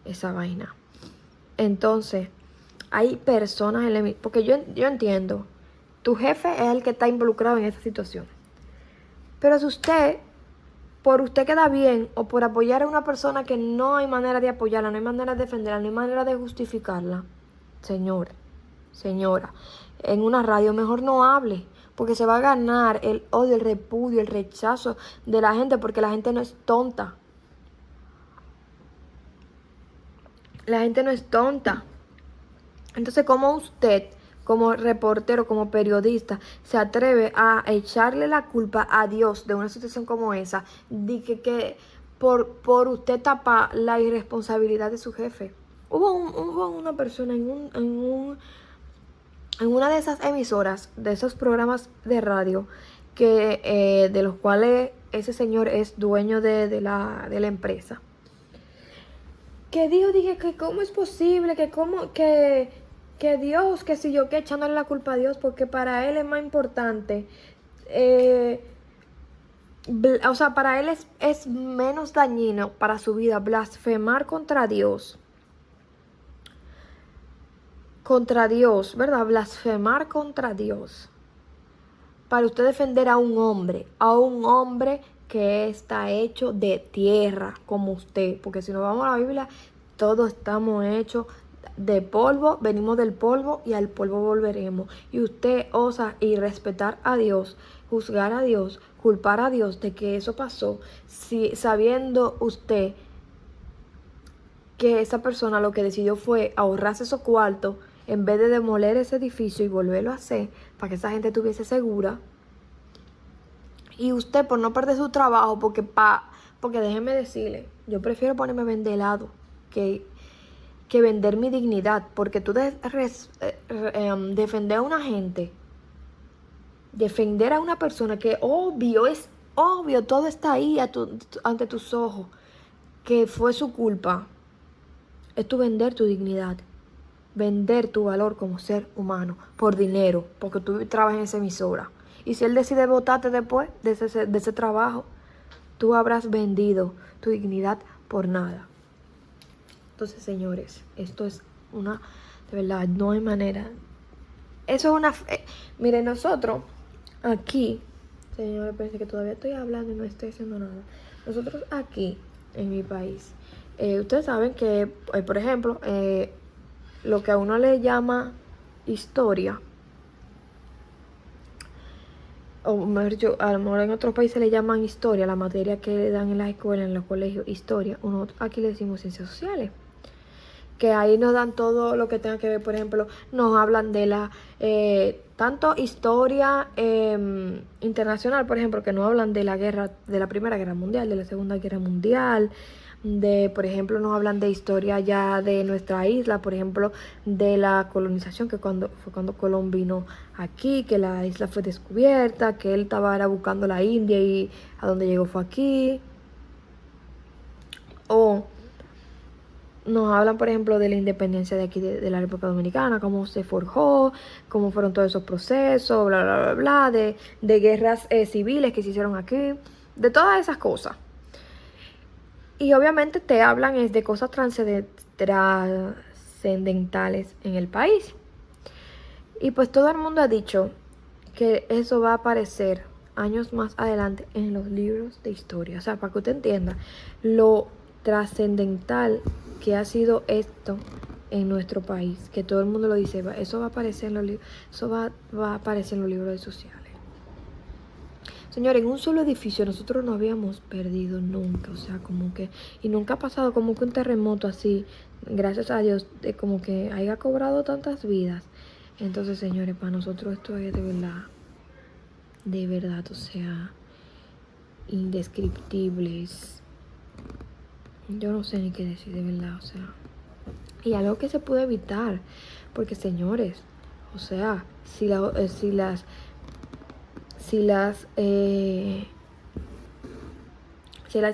esa vaina. Entonces, hay personas porque yo entiendo, tu jefe es el que está involucrado en esa situación. Pero si usted, por usted queda bien o por apoyar a una persona que no hay manera de apoyarla, no hay manera de defenderla, no hay manera de justificarla, señor, señora, en una radio mejor no hable, porque se va a ganar el odio, el repudio, el rechazo de la gente, porque la gente no es tonta. La gente no es tonta. Entonces, ¿cómo usted, como reportero, como periodista, se atreve a echarle la culpa a Dios de una situación como esa? De que por usted tapar la irresponsabilidad de su jefe. Hubo una persona en una de esas emisoras, de esos programas de radio, de los cuales ese señor es dueño de la empresa. Que dije que cómo es posible, que Dios, que si yo que echándole la culpa a Dios, porque para él es más importante, o sea, para él es menos dañino para su vida blasfemar contra Dios, ¿verdad? Blasfemar contra Dios, para usted defender a un hombre que está hecho de tierra como usted, porque si nos vamos a la Biblia, todos estamos hechos de polvo, venimos del polvo y al polvo volveremos. Y usted osa irrespetar a Dios, juzgar a Dios, culpar a Dios de que eso pasó, sabiendo usted que esa persona lo que decidió fue ahorrarse esos cuartos en vez de demoler ese edificio y volverlo a hacer para que esa gente estuviese segura. Y usted, por no perder su trabajo, porque déjeme decirle, yo prefiero ponerme a vender helado que vender mi dignidad, porque tú defender a una gente, defender a una persona que es obvio, todo está ahí ante tus ojos, que fue su culpa, es tu vender tu dignidad, vender tu valor como ser humano por dinero, porque tú trabajas en esa emisora. Y si él decide votarte después de ese trabajo, tú habrás vendido tu dignidad por nada. Entonces, señores, esto es de verdad, no hay manera. Eso es miren, nosotros aquí, señores, parece que todavía estoy hablando y no estoy haciendo nada. Nosotros aquí, en mi país, ustedes saben que, por ejemplo, lo que a uno le llama historia, o mejor dicho, a lo mejor en otros países le llaman historia, la materia que le dan en las escuelas, en los colegios, historia. Aquí le decimos ciencias sociales. Que ahí nos dan todo lo que tenga que ver, por ejemplo, nos hablan de tanto historia internacional, por ejemplo, que nos hablan de la Primera Guerra Mundial, de la Segunda Guerra Mundial, por ejemplo, nos hablan de historia ya de nuestra isla, por ejemplo, de la colonización, que fue cuando Colón vino aquí, que la isla fue descubierta, que él estaba buscando la India y a donde llegó fue aquí. O nos hablan, por ejemplo, de la independencia de aquí de la República Dominicana, cómo se forjó, cómo fueron todos esos procesos, bla, bla, bla, bla, de guerras civiles que se hicieron aquí, de todas esas cosas. Y obviamente te hablan de cosas trascendentales en el país. Y pues todo el mundo ha dicho que eso va a aparecer años más adelante en los libros de historia. O sea, para que usted entienda lo trascendental que ha sido esto en nuestro país, que todo el mundo lo dice, eso va a aparecer en los libros, eso va a aparecer en los libros sociales. Señores, en un solo edificio nosotros no habíamos perdido nunca, o sea, como que, y nunca ha pasado como que un terremoto así, gracias a Dios, como que haya cobrado tantas vidas. Entonces, señores, para nosotros esto es de verdad, o sea, indescriptibles. Yo no sé ni qué decir, de verdad, o sea. Y algo que se puede evitar, porque señores, o sea, si las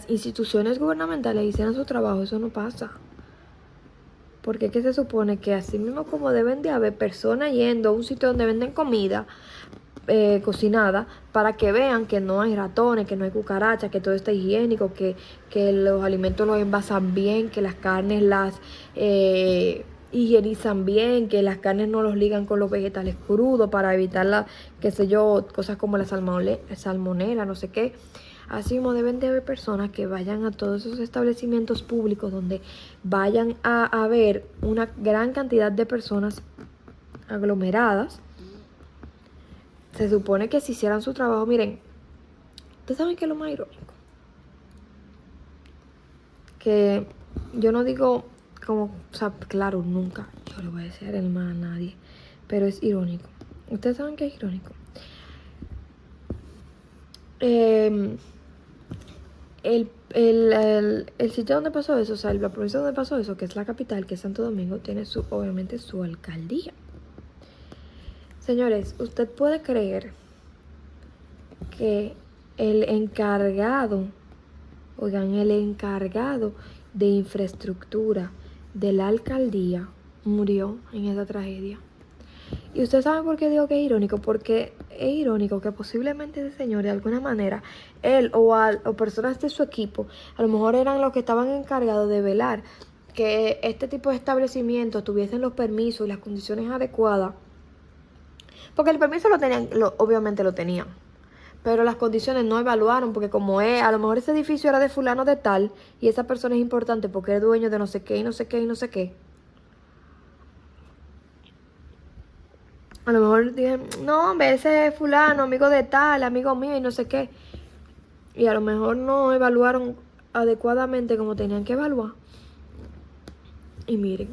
instituciones gubernamentales hicieran su trabajo, eso no pasa. Porque es que se supone que así mismo como deben de haber personas yendo a un sitio donde venden comida cocinada, para que vean que no hay ratones, que no hay cucarachas, que todo está higiénico, que los alimentos los envasan bien, que las carnes las higienizan bien, que las carnes no los ligan con los vegetales crudos para evitar qué sé yo, cosas como la salmonela, no sé qué. Así mismo deben de haber personas que vayan a todos esos establecimientos públicos donde vayan a haber una gran cantidad de personas aglomeradas. Se supone que si hicieran su trabajo, miren, ustedes saben que es lo más irónico. Que yo no digo como, o sea, claro, nunca yo le voy a decir el mal a nadie, pero es irónico. Ustedes saben que es irónico. El sitio donde pasó eso, o sea, la provincia donde pasó eso, que es la capital, que es Santo Domingo, tiene obviamente su alcaldía. Señores, usted puede creer que el encargado de infraestructura de la alcaldía murió en esa tragedia. Y usted sabe por qué digo que es irónico, porque es irónico que posiblemente ese señor, de alguna manera, él o personas de su equipo, a lo mejor eran los que estaban encargados de velar que este tipo de establecimientos tuviesen los permisos y las condiciones adecuadas. Porque el permiso obviamente lo tenían, pero las condiciones no evaluaron, porque como a lo mejor ese edificio era de fulano de tal, y esa persona es importante porque es dueño de no sé qué y no sé qué y no sé qué. A lo mejor dije, no, hombre, ese es fulano, amigo de tal, amigo mío y no sé qué. Y a lo mejor no evaluaron adecuadamente como tenían que evaluar. Y miren,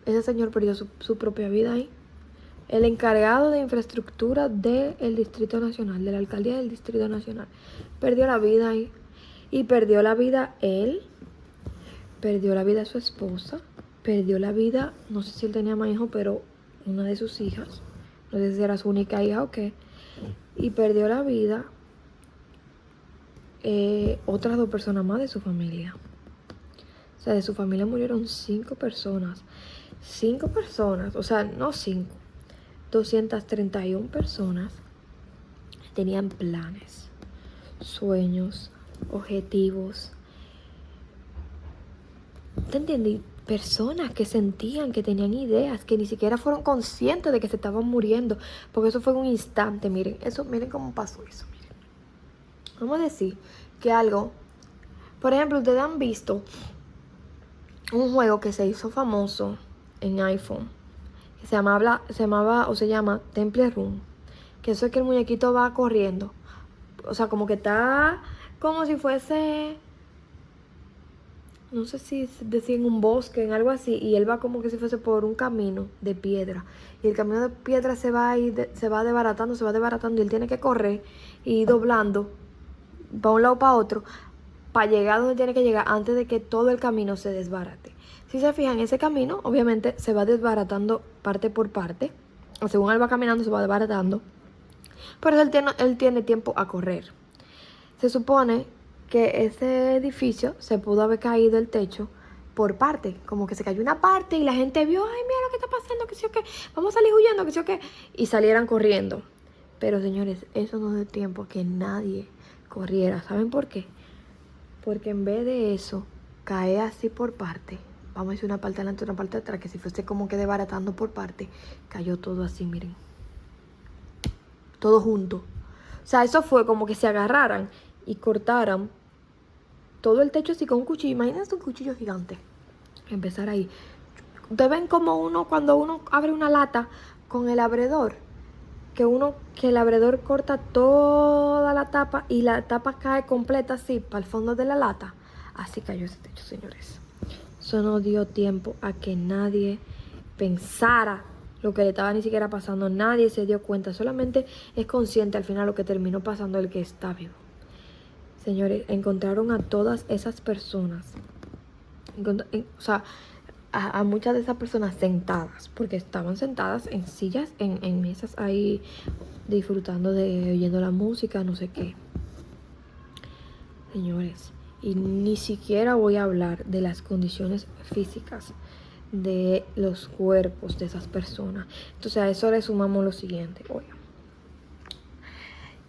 ese señor perdió su propia vida ahí. El encargado de infraestructura del Distrito Nacional, de la alcaldía del Distrito Nacional, perdió la vida ahí. Y perdió la vida él, perdió la vida su esposa, perdió la vida, no sé si él tenía más hijos, pero una de sus hijas, no sé si era su única hija o qué, y perdió la vida otras 2 personas más de su familia. O sea, de su familia murieron 5 personas. 5 personas, o sea, no 5, 231 personas tenían planes, sueños, objetivos. ¿Te entendí? Personas que sentían, que tenían ideas, que ni siquiera fueron conscientes de que se estaban muriendo, porque eso fue en un instante. Miren cómo pasó eso. Miren. Vamos a decir que algo, por ejemplo, ustedes han visto un juego que se hizo famoso en iPhone, que se llama Temple Run, que eso es que el muñequito va corriendo, o sea, como que está como si fuese, no sé si decía en un bosque, en algo así, y él va como que si fuese por un camino de piedra, y el camino de piedra se va desbaratando, y él tiene que correr y ir doblando para un lado para otro, para llegar donde tiene que llegar antes de que todo el camino se desbarate. Si se fijan, ese camino obviamente se va desbaratando parte por parte, o según él va caminando se va desbaratando, pero él tiene tiempo a correr. Se supone que ese edificio se pudo haber caído el techo por parte, como que se cayó una parte y la gente vio, ay, mira lo que está pasando, que sí o qué, vamos a salir huyendo, que sí o qué, y salieran corriendo. Pero señores, eso no dio tiempo a que nadie corriera. ¿Saben por qué? Porque en vez de eso, cae así por parte, vamos a decir una parte adelante, una parte atrás, que si fuese como que desbaratando por parte, cayó todo así, miren. Todo junto. O sea, eso fue como que se agarraran y cortaran todo el techo así con un cuchillo. Imagínense un cuchillo gigante. Empezar ahí. Ustedes ven como cuando uno abre una lata con el abredor, que el abredor corta toda la tapa y la tapa cae completa así para el fondo de la lata. Así cayó ese techo, señores. Eso no dio tiempo a que nadie pensara lo que le estaba ni siquiera pasando. Nadie se dio cuenta. Solamente es consciente al final lo que terminó pasando el que está vivo. Señores, encontraron a todas esas personas. O sea, a muchas de esas personas sentadas, porque estaban sentadas en sillas, en mesas ahí, disfrutando de oyendo la música, no sé qué. Señores, y ni siquiera voy a hablar de las condiciones físicas de los cuerpos de esas personas. Entonces a eso le sumamos lo siguiente. Oigan,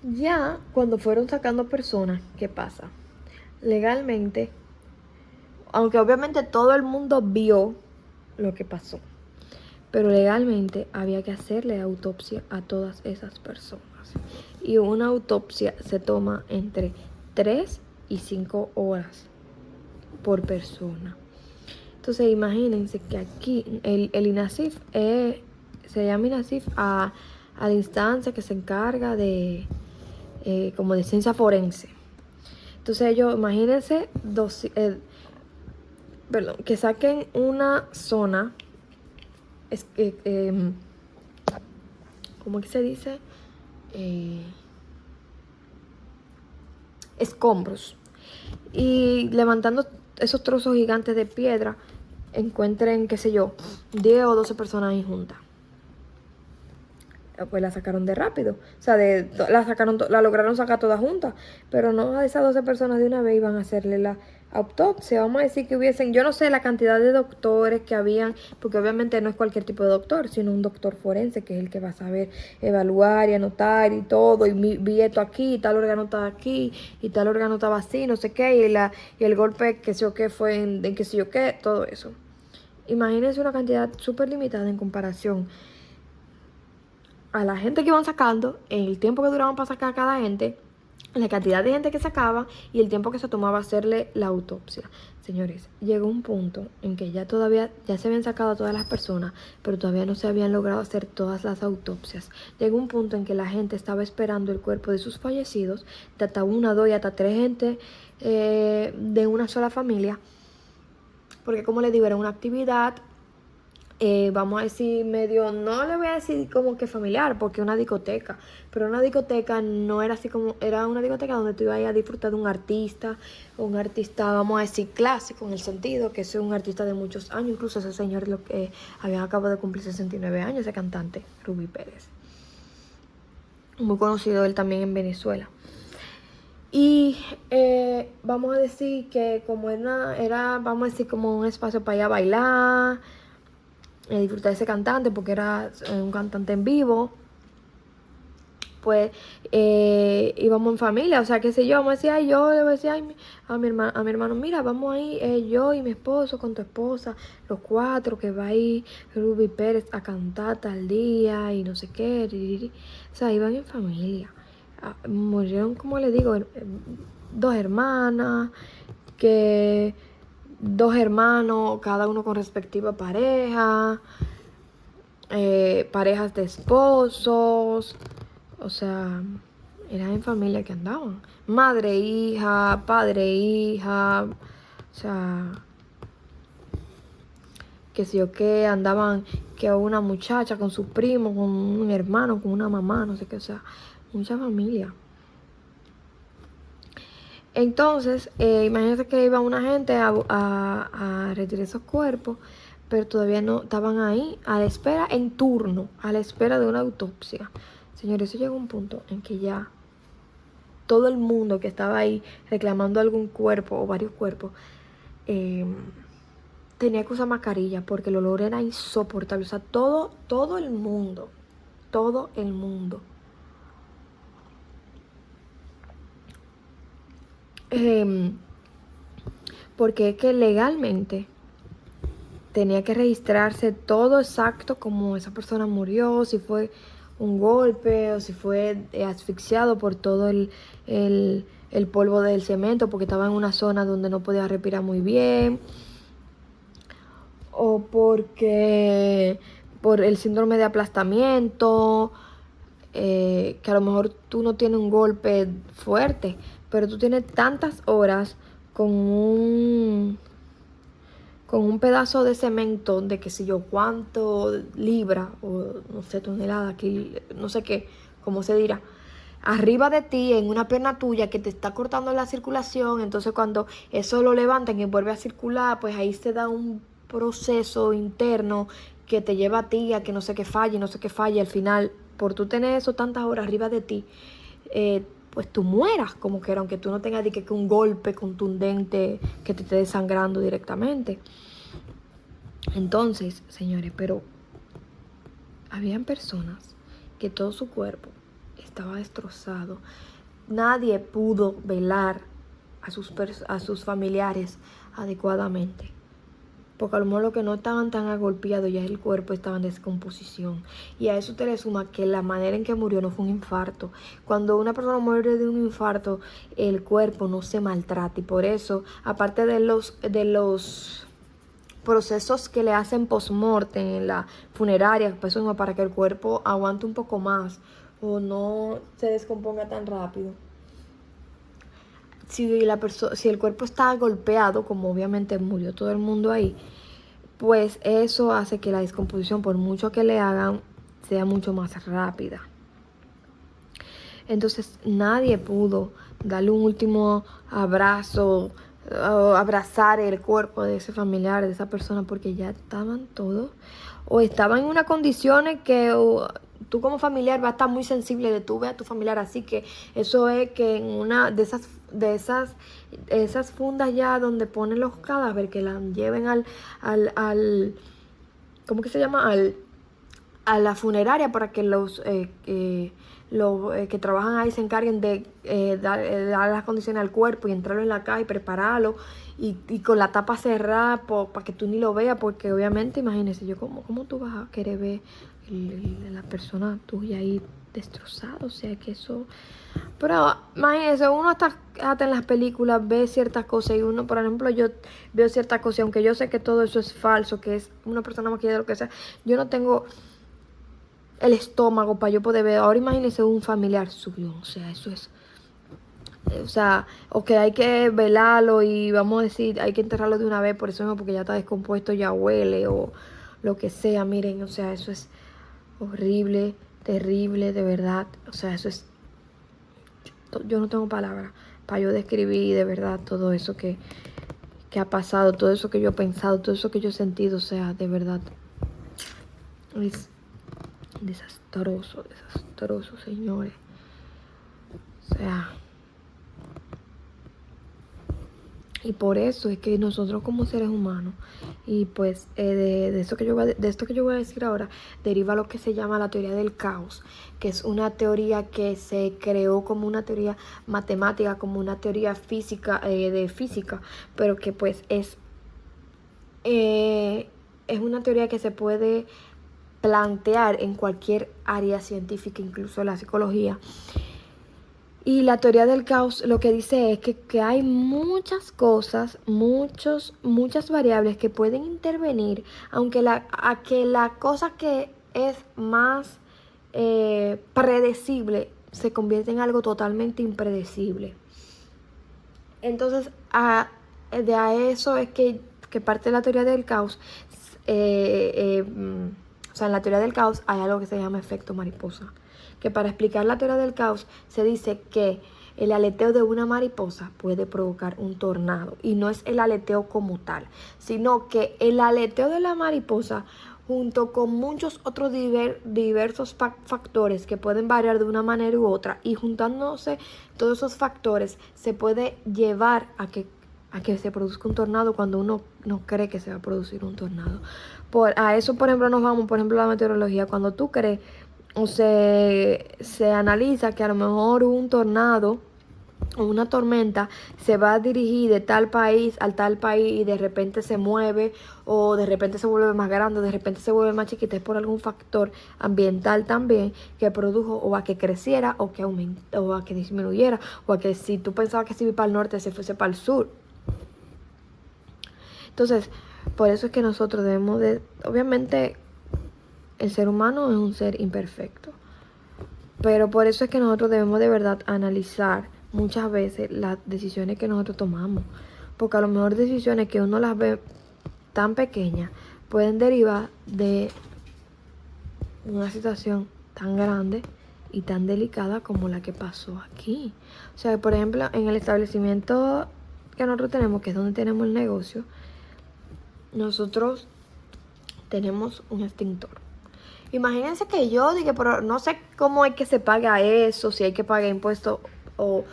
ya cuando fueron sacando personas, ¿qué pasa? Legalmente, aunque obviamente todo el mundo vio lo que pasó, pero legalmente había que hacerle autopsia a todas esas personas. Y una autopsia se toma entre 3 y 5 horas por persona. Entonces imagínense que aquí el INASIF se llama INASIF a la instancia que se encarga de como de ciencia forense. Entonces ellos, imagínense que saquen una zona, ¿cómo que se dice? Escombros. Y levantando esos trozos gigantes de piedra, encuentren, qué sé yo, 10 o 12 personas ahí juntas. Pues la sacaron de rápido. O sea, la lograron sacar todas juntas. Pero no a esas 12 personas de una vez iban a hacerle la autopsia. Vamos a decir que hubiesen, yo no sé la cantidad de doctores que habían, porque obviamente no es cualquier tipo de doctor, sino un doctor forense, que es el que va a saber evaluar y anotar y todo. Y vi esto aquí, y tal órgano está aquí, y tal órgano estaba así, no sé qué, y el golpe, que sé yo qué, fue en qué sé yo qué, todo eso. Imagínense una cantidad súper limitada en comparación a la gente que iban sacando, en el tiempo que duraban para sacar a cada gente, la cantidad de gente que sacaba y el tiempo que se tomaba hacerle la autopsia. Señores, llegó un punto en que ya se habían sacado a todas las personas, pero todavía no se habían logrado hacer todas las autopsias. Llegó un punto en que la gente estaba esperando el cuerpo de sus fallecidos, de hasta 1, 2 y hasta 3 gente de una sola familia, porque como les digo, era una actividad, vamos a decir medio, no le voy a decir como que familiar, porque una discoteca, pero una discoteca no era así como, era una discoteca donde tú ibas a disfrutar de un artista, vamos a decir clásico, en el sentido que es un artista de muchos años. Incluso ese señor había acabado de cumplir 69 años, ese cantante, Rubí Pérez, muy conocido él también en Venezuela. Y vamos a decir que como era, vamos a decir, como un espacio para ir a bailar, disfrutar de ese cantante, porque era un cantante en vivo, pues íbamos en familia. O sea, qué sé yo, vamos a decir, yo le voy a decir a mi hermano, mira, vamos ahí, yo y mi esposo con tu esposa, los 4, que va a ir Rubí Pérez a cantar tal día y no sé qué. O sea, iban en familia. Murieron, como le digo, 2 hermanas, que 2 hermanos, cada uno con respectiva pareja, parejas de esposos, o sea, eran en familia que andaban. Madre, hija, padre, hija, o sea, que sé yo qué, andaban, que una muchacha con su primo, con un hermano, con una mamá, no sé qué, o sea, mucha familia. Entonces, imagínense que iba una gente a retirar esos cuerpos, pero todavía no estaban ahí, a la espera, en turno, a la espera de una autopsia. Señores, eso llegó a un punto en que ya todo el mundo que estaba ahí reclamando algún cuerpo o varios cuerpos, tenía que usar mascarilla porque el olor era insoportable. O sea, todo el mundo, porque es que legalmente tenía que registrarse todo exacto como esa persona murió, si fue un golpe o si fue asfixiado por todo el polvo del cemento porque estaba en una zona donde no podía respirar muy bien, o porque por el síndrome de aplastamiento, que a lo mejor tú no tienes un golpe fuerte, pero tú tienes tantas horas con un pedazo de cemento de que sé yo cuánto libra o no sé, tonelada, aquí, no sé qué, cómo se dirá, arriba de ti, en una pierna tuya que te está cortando la circulación. Entonces cuando eso lo levantan y vuelve a circular, pues ahí se da un proceso interno que te lleva a ti a que no sé qué falle, no sé qué falle. Al final, por tú tener eso tantas horas arriba de ti, pues tú mueras como que aunque tú no tengas que un golpe contundente que te esté desangrando directamente. Entonces, señores, pero habían personas que todo su cuerpo estaba destrozado. Nadie pudo velar a sus familiares adecuadamente, porque a lo mejor los que no estaban tan agolpeados ya el cuerpo estaba en descomposición. Y a eso te le suma que la manera en que murió no fue un infarto. Cuando una persona muere de un infarto, el cuerpo no se maltrata, y por eso, aparte de los procesos que le hacen post-mortem en la funeraria, pues eso para que el cuerpo aguante un poco más o no se descomponga tan rápido. Si el cuerpo está golpeado, como obviamente murió todo el mundo ahí, pues eso hace que la descomposición, por mucho que le hagan, sea mucho más rápida. Entonces nadie pudo darle un último abrazo, abrazar el cuerpo de ese familiar, de esa persona, porque ya estaban todos, o estaban en unas condiciones que tú como familiar vas a estar muy sensible de tú ver a tu familiar así, que eso es que en una de esas fundas ya donde ponen los cadáveres, que la lleven al ¿cómo que se llama? A la funeraria para que los que trabajan ahí se encarguen de dar las condiciones al cuerpo y entrarlo en la caja y prepararlo y con la tapa cerrada para que tú ni lo veas, porque obviamente imagínese yo cómo tú vas a querer ver la persona tuya ahí destrozada. O sea que eso, pero imagínese, uno hasta en las películas ve ciertas cosas y uno, por ejemplo, yo veo ciertas cosas, aunque yo sé que todo eso es falso, que es una persona maquillada, lo que sea, yo no tengo el estómago para yo poder ver. Ahora imagínese un familiar suyo, o sea, eso es, o sea, o que hay que velarlo y vamos a decir, hay que enterrarlo de una vez, por eso mismo, porque ya está descompuesto, ya huele o lo que sea. Miren, o sea, eso es horrible, terrible, de verdad. O sea, eso es, yo no tengo palabras para yo describir de verdad todo eso que ha pasado, todo eso que yo he pensado, todo eso que yo he sentido. O sea, de verdad, es desastroso, señores. O sea, y por eso es que nosotros como seres humanos, y pues de esto que yo voy a decir ahora, deriva lo que se llama la teoría del caos, que es una teoría que se creó como una teoría matemática, como una teoría física, de física, pero que pues es una teoría que se puede plantear en cualquier área científica, incluso la psicología. Y la teoría del caos lo que dice es que hay muchas cosas, muchas variables que pueden intervenir, aunque la cosa que es más predecible se convierte en algo totalmente impredecible. Entonces, de a eso es que parte de la teoría del caos. O sea, en la teoría del caos hay algo que se llama efecto mariposa, que para explicar la teoría del caos se dice que el aleteo de una mariposa puede provocar un tornado, y no es el aleteo como tal, sino que el aleteo de la mariposa, junto con muchos otros diversos factores que pueden variar de una manera u otra, y juntándose todos esos factores, se puede llevar a que se produzca un tornado cuando uno no cree que se va a producir un tornado. A eso, por ejemplo, nos vamos, por ejemplo, a la meteorología. Cuando tú crees o se analiza que a lo mejor hubo un tornado o una tormenta se va a dirigir de tal país al tal país y de repente se mueve o de repente se vuelve más grande, de repente se vuelve más chiquita, es por algún factor ambiental también que produjo o a que creciera o que aumentara o a que disminuyera o a que si tú pensabas que se iba para el norte se fuese para el sur. Entonces, por eso es que nosotros debemos de, obviamente el ser humano es un ser imperfecto, pero por eso es que nosotros debemos de verdad analizar muchas veces las decisiones que nosotros tomamos. Porque a lo mejor decisiones que uno las ve tan pequeñas pueden derivar de una situación tan grande y tan delicada como la que pasó aquí. O sea, por ejemplo, en el establecimiento que nosotros tenemos, que es donde tenemos el negocio, nosotros tenemos un extintor. Imagínense que yo diga, pero no sé cómo es que se paga eso, si hay que pagar impuestos o,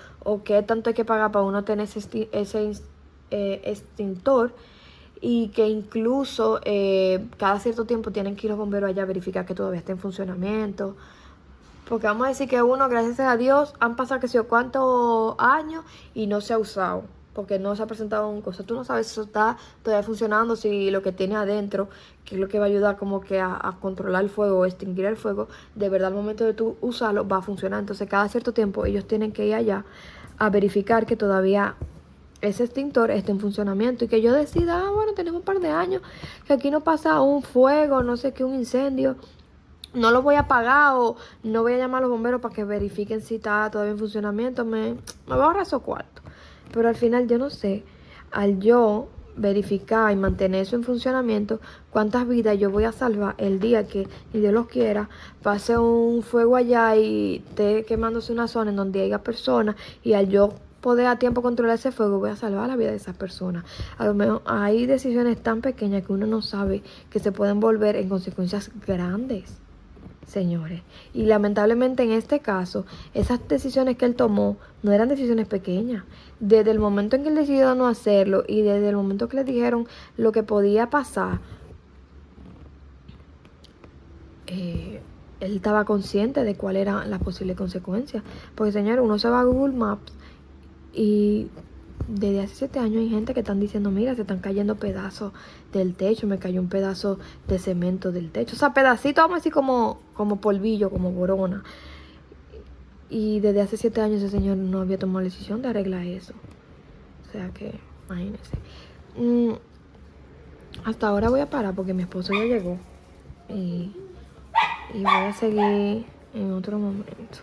qué tanto hay que pagar para uno tener ese extintor, y que incluso cada cierto tiempo tienen que ir los bomberos allá a verificar que todavía está en funcionamiento. Porque vamos a decir que uno, gracias a Dios, han pasado que sé yo cuántos años y no se ha usado. Porque no se ha presentado un cosa. Tú no sabes si eso está todavía funcionando, si lo que tiene adentro, que es lo que va a ayudar como que a controlar el fuego o extinguir el fuego, de verdad al momento de tú usarlo va a funcionar. Entonces cada cierto tiempo ellos tienen que ir allá a verificar que todavía ese extintor esté en funcionamiento y que yo decida, bueno, tenemos un par de años que aquí no pasa un fuego, no sé qué, un incendio. No lo voy a apagar o no voy a llamar a los bomberos para que verifiquen si está todavía en funcionamiento. Me voy a ahorrar esos cuartos. Pero al final yo no sé, al yo verificar y mantener eso en funcionamiento, cuántas vidas yo voy a salvar el día que, ni Dios los quiera, pase un fuego allá y esté quemándose una zona en donde haya personas, y al yo poder a tiempo controlar ese fuego voy a salvar la vida de esas personas. A lo mejor hay decisiones tan pequeñas que uno no sabe que se pueden volver en consecuencias grandes, señores. Y lamentablemente en este caso, esas decisiones que él tomó no eran decisiones pequeñas. Desde el momento en que él decidió no hacerlo y desde el momento que le dijeron lo que podía pasar, él estaba consciente de cuál era la posible consecuencia. Porque, señores, uno se va a Google Maps y desde hace 7 años hay gente que están diciendo, mira, se están cayendo pedazos del techo, me cayó un pedazo de cemento del techo. O sea, pedacito, vamos a decir como polvillo, como borona. Y desde hace 7 años ese señor no había tomado la decisión de arreglar eso. O sea que, imagínense. Hasta ahora voy a parar porque mi esposo ya llegó. Y voy a seguir en otro momento.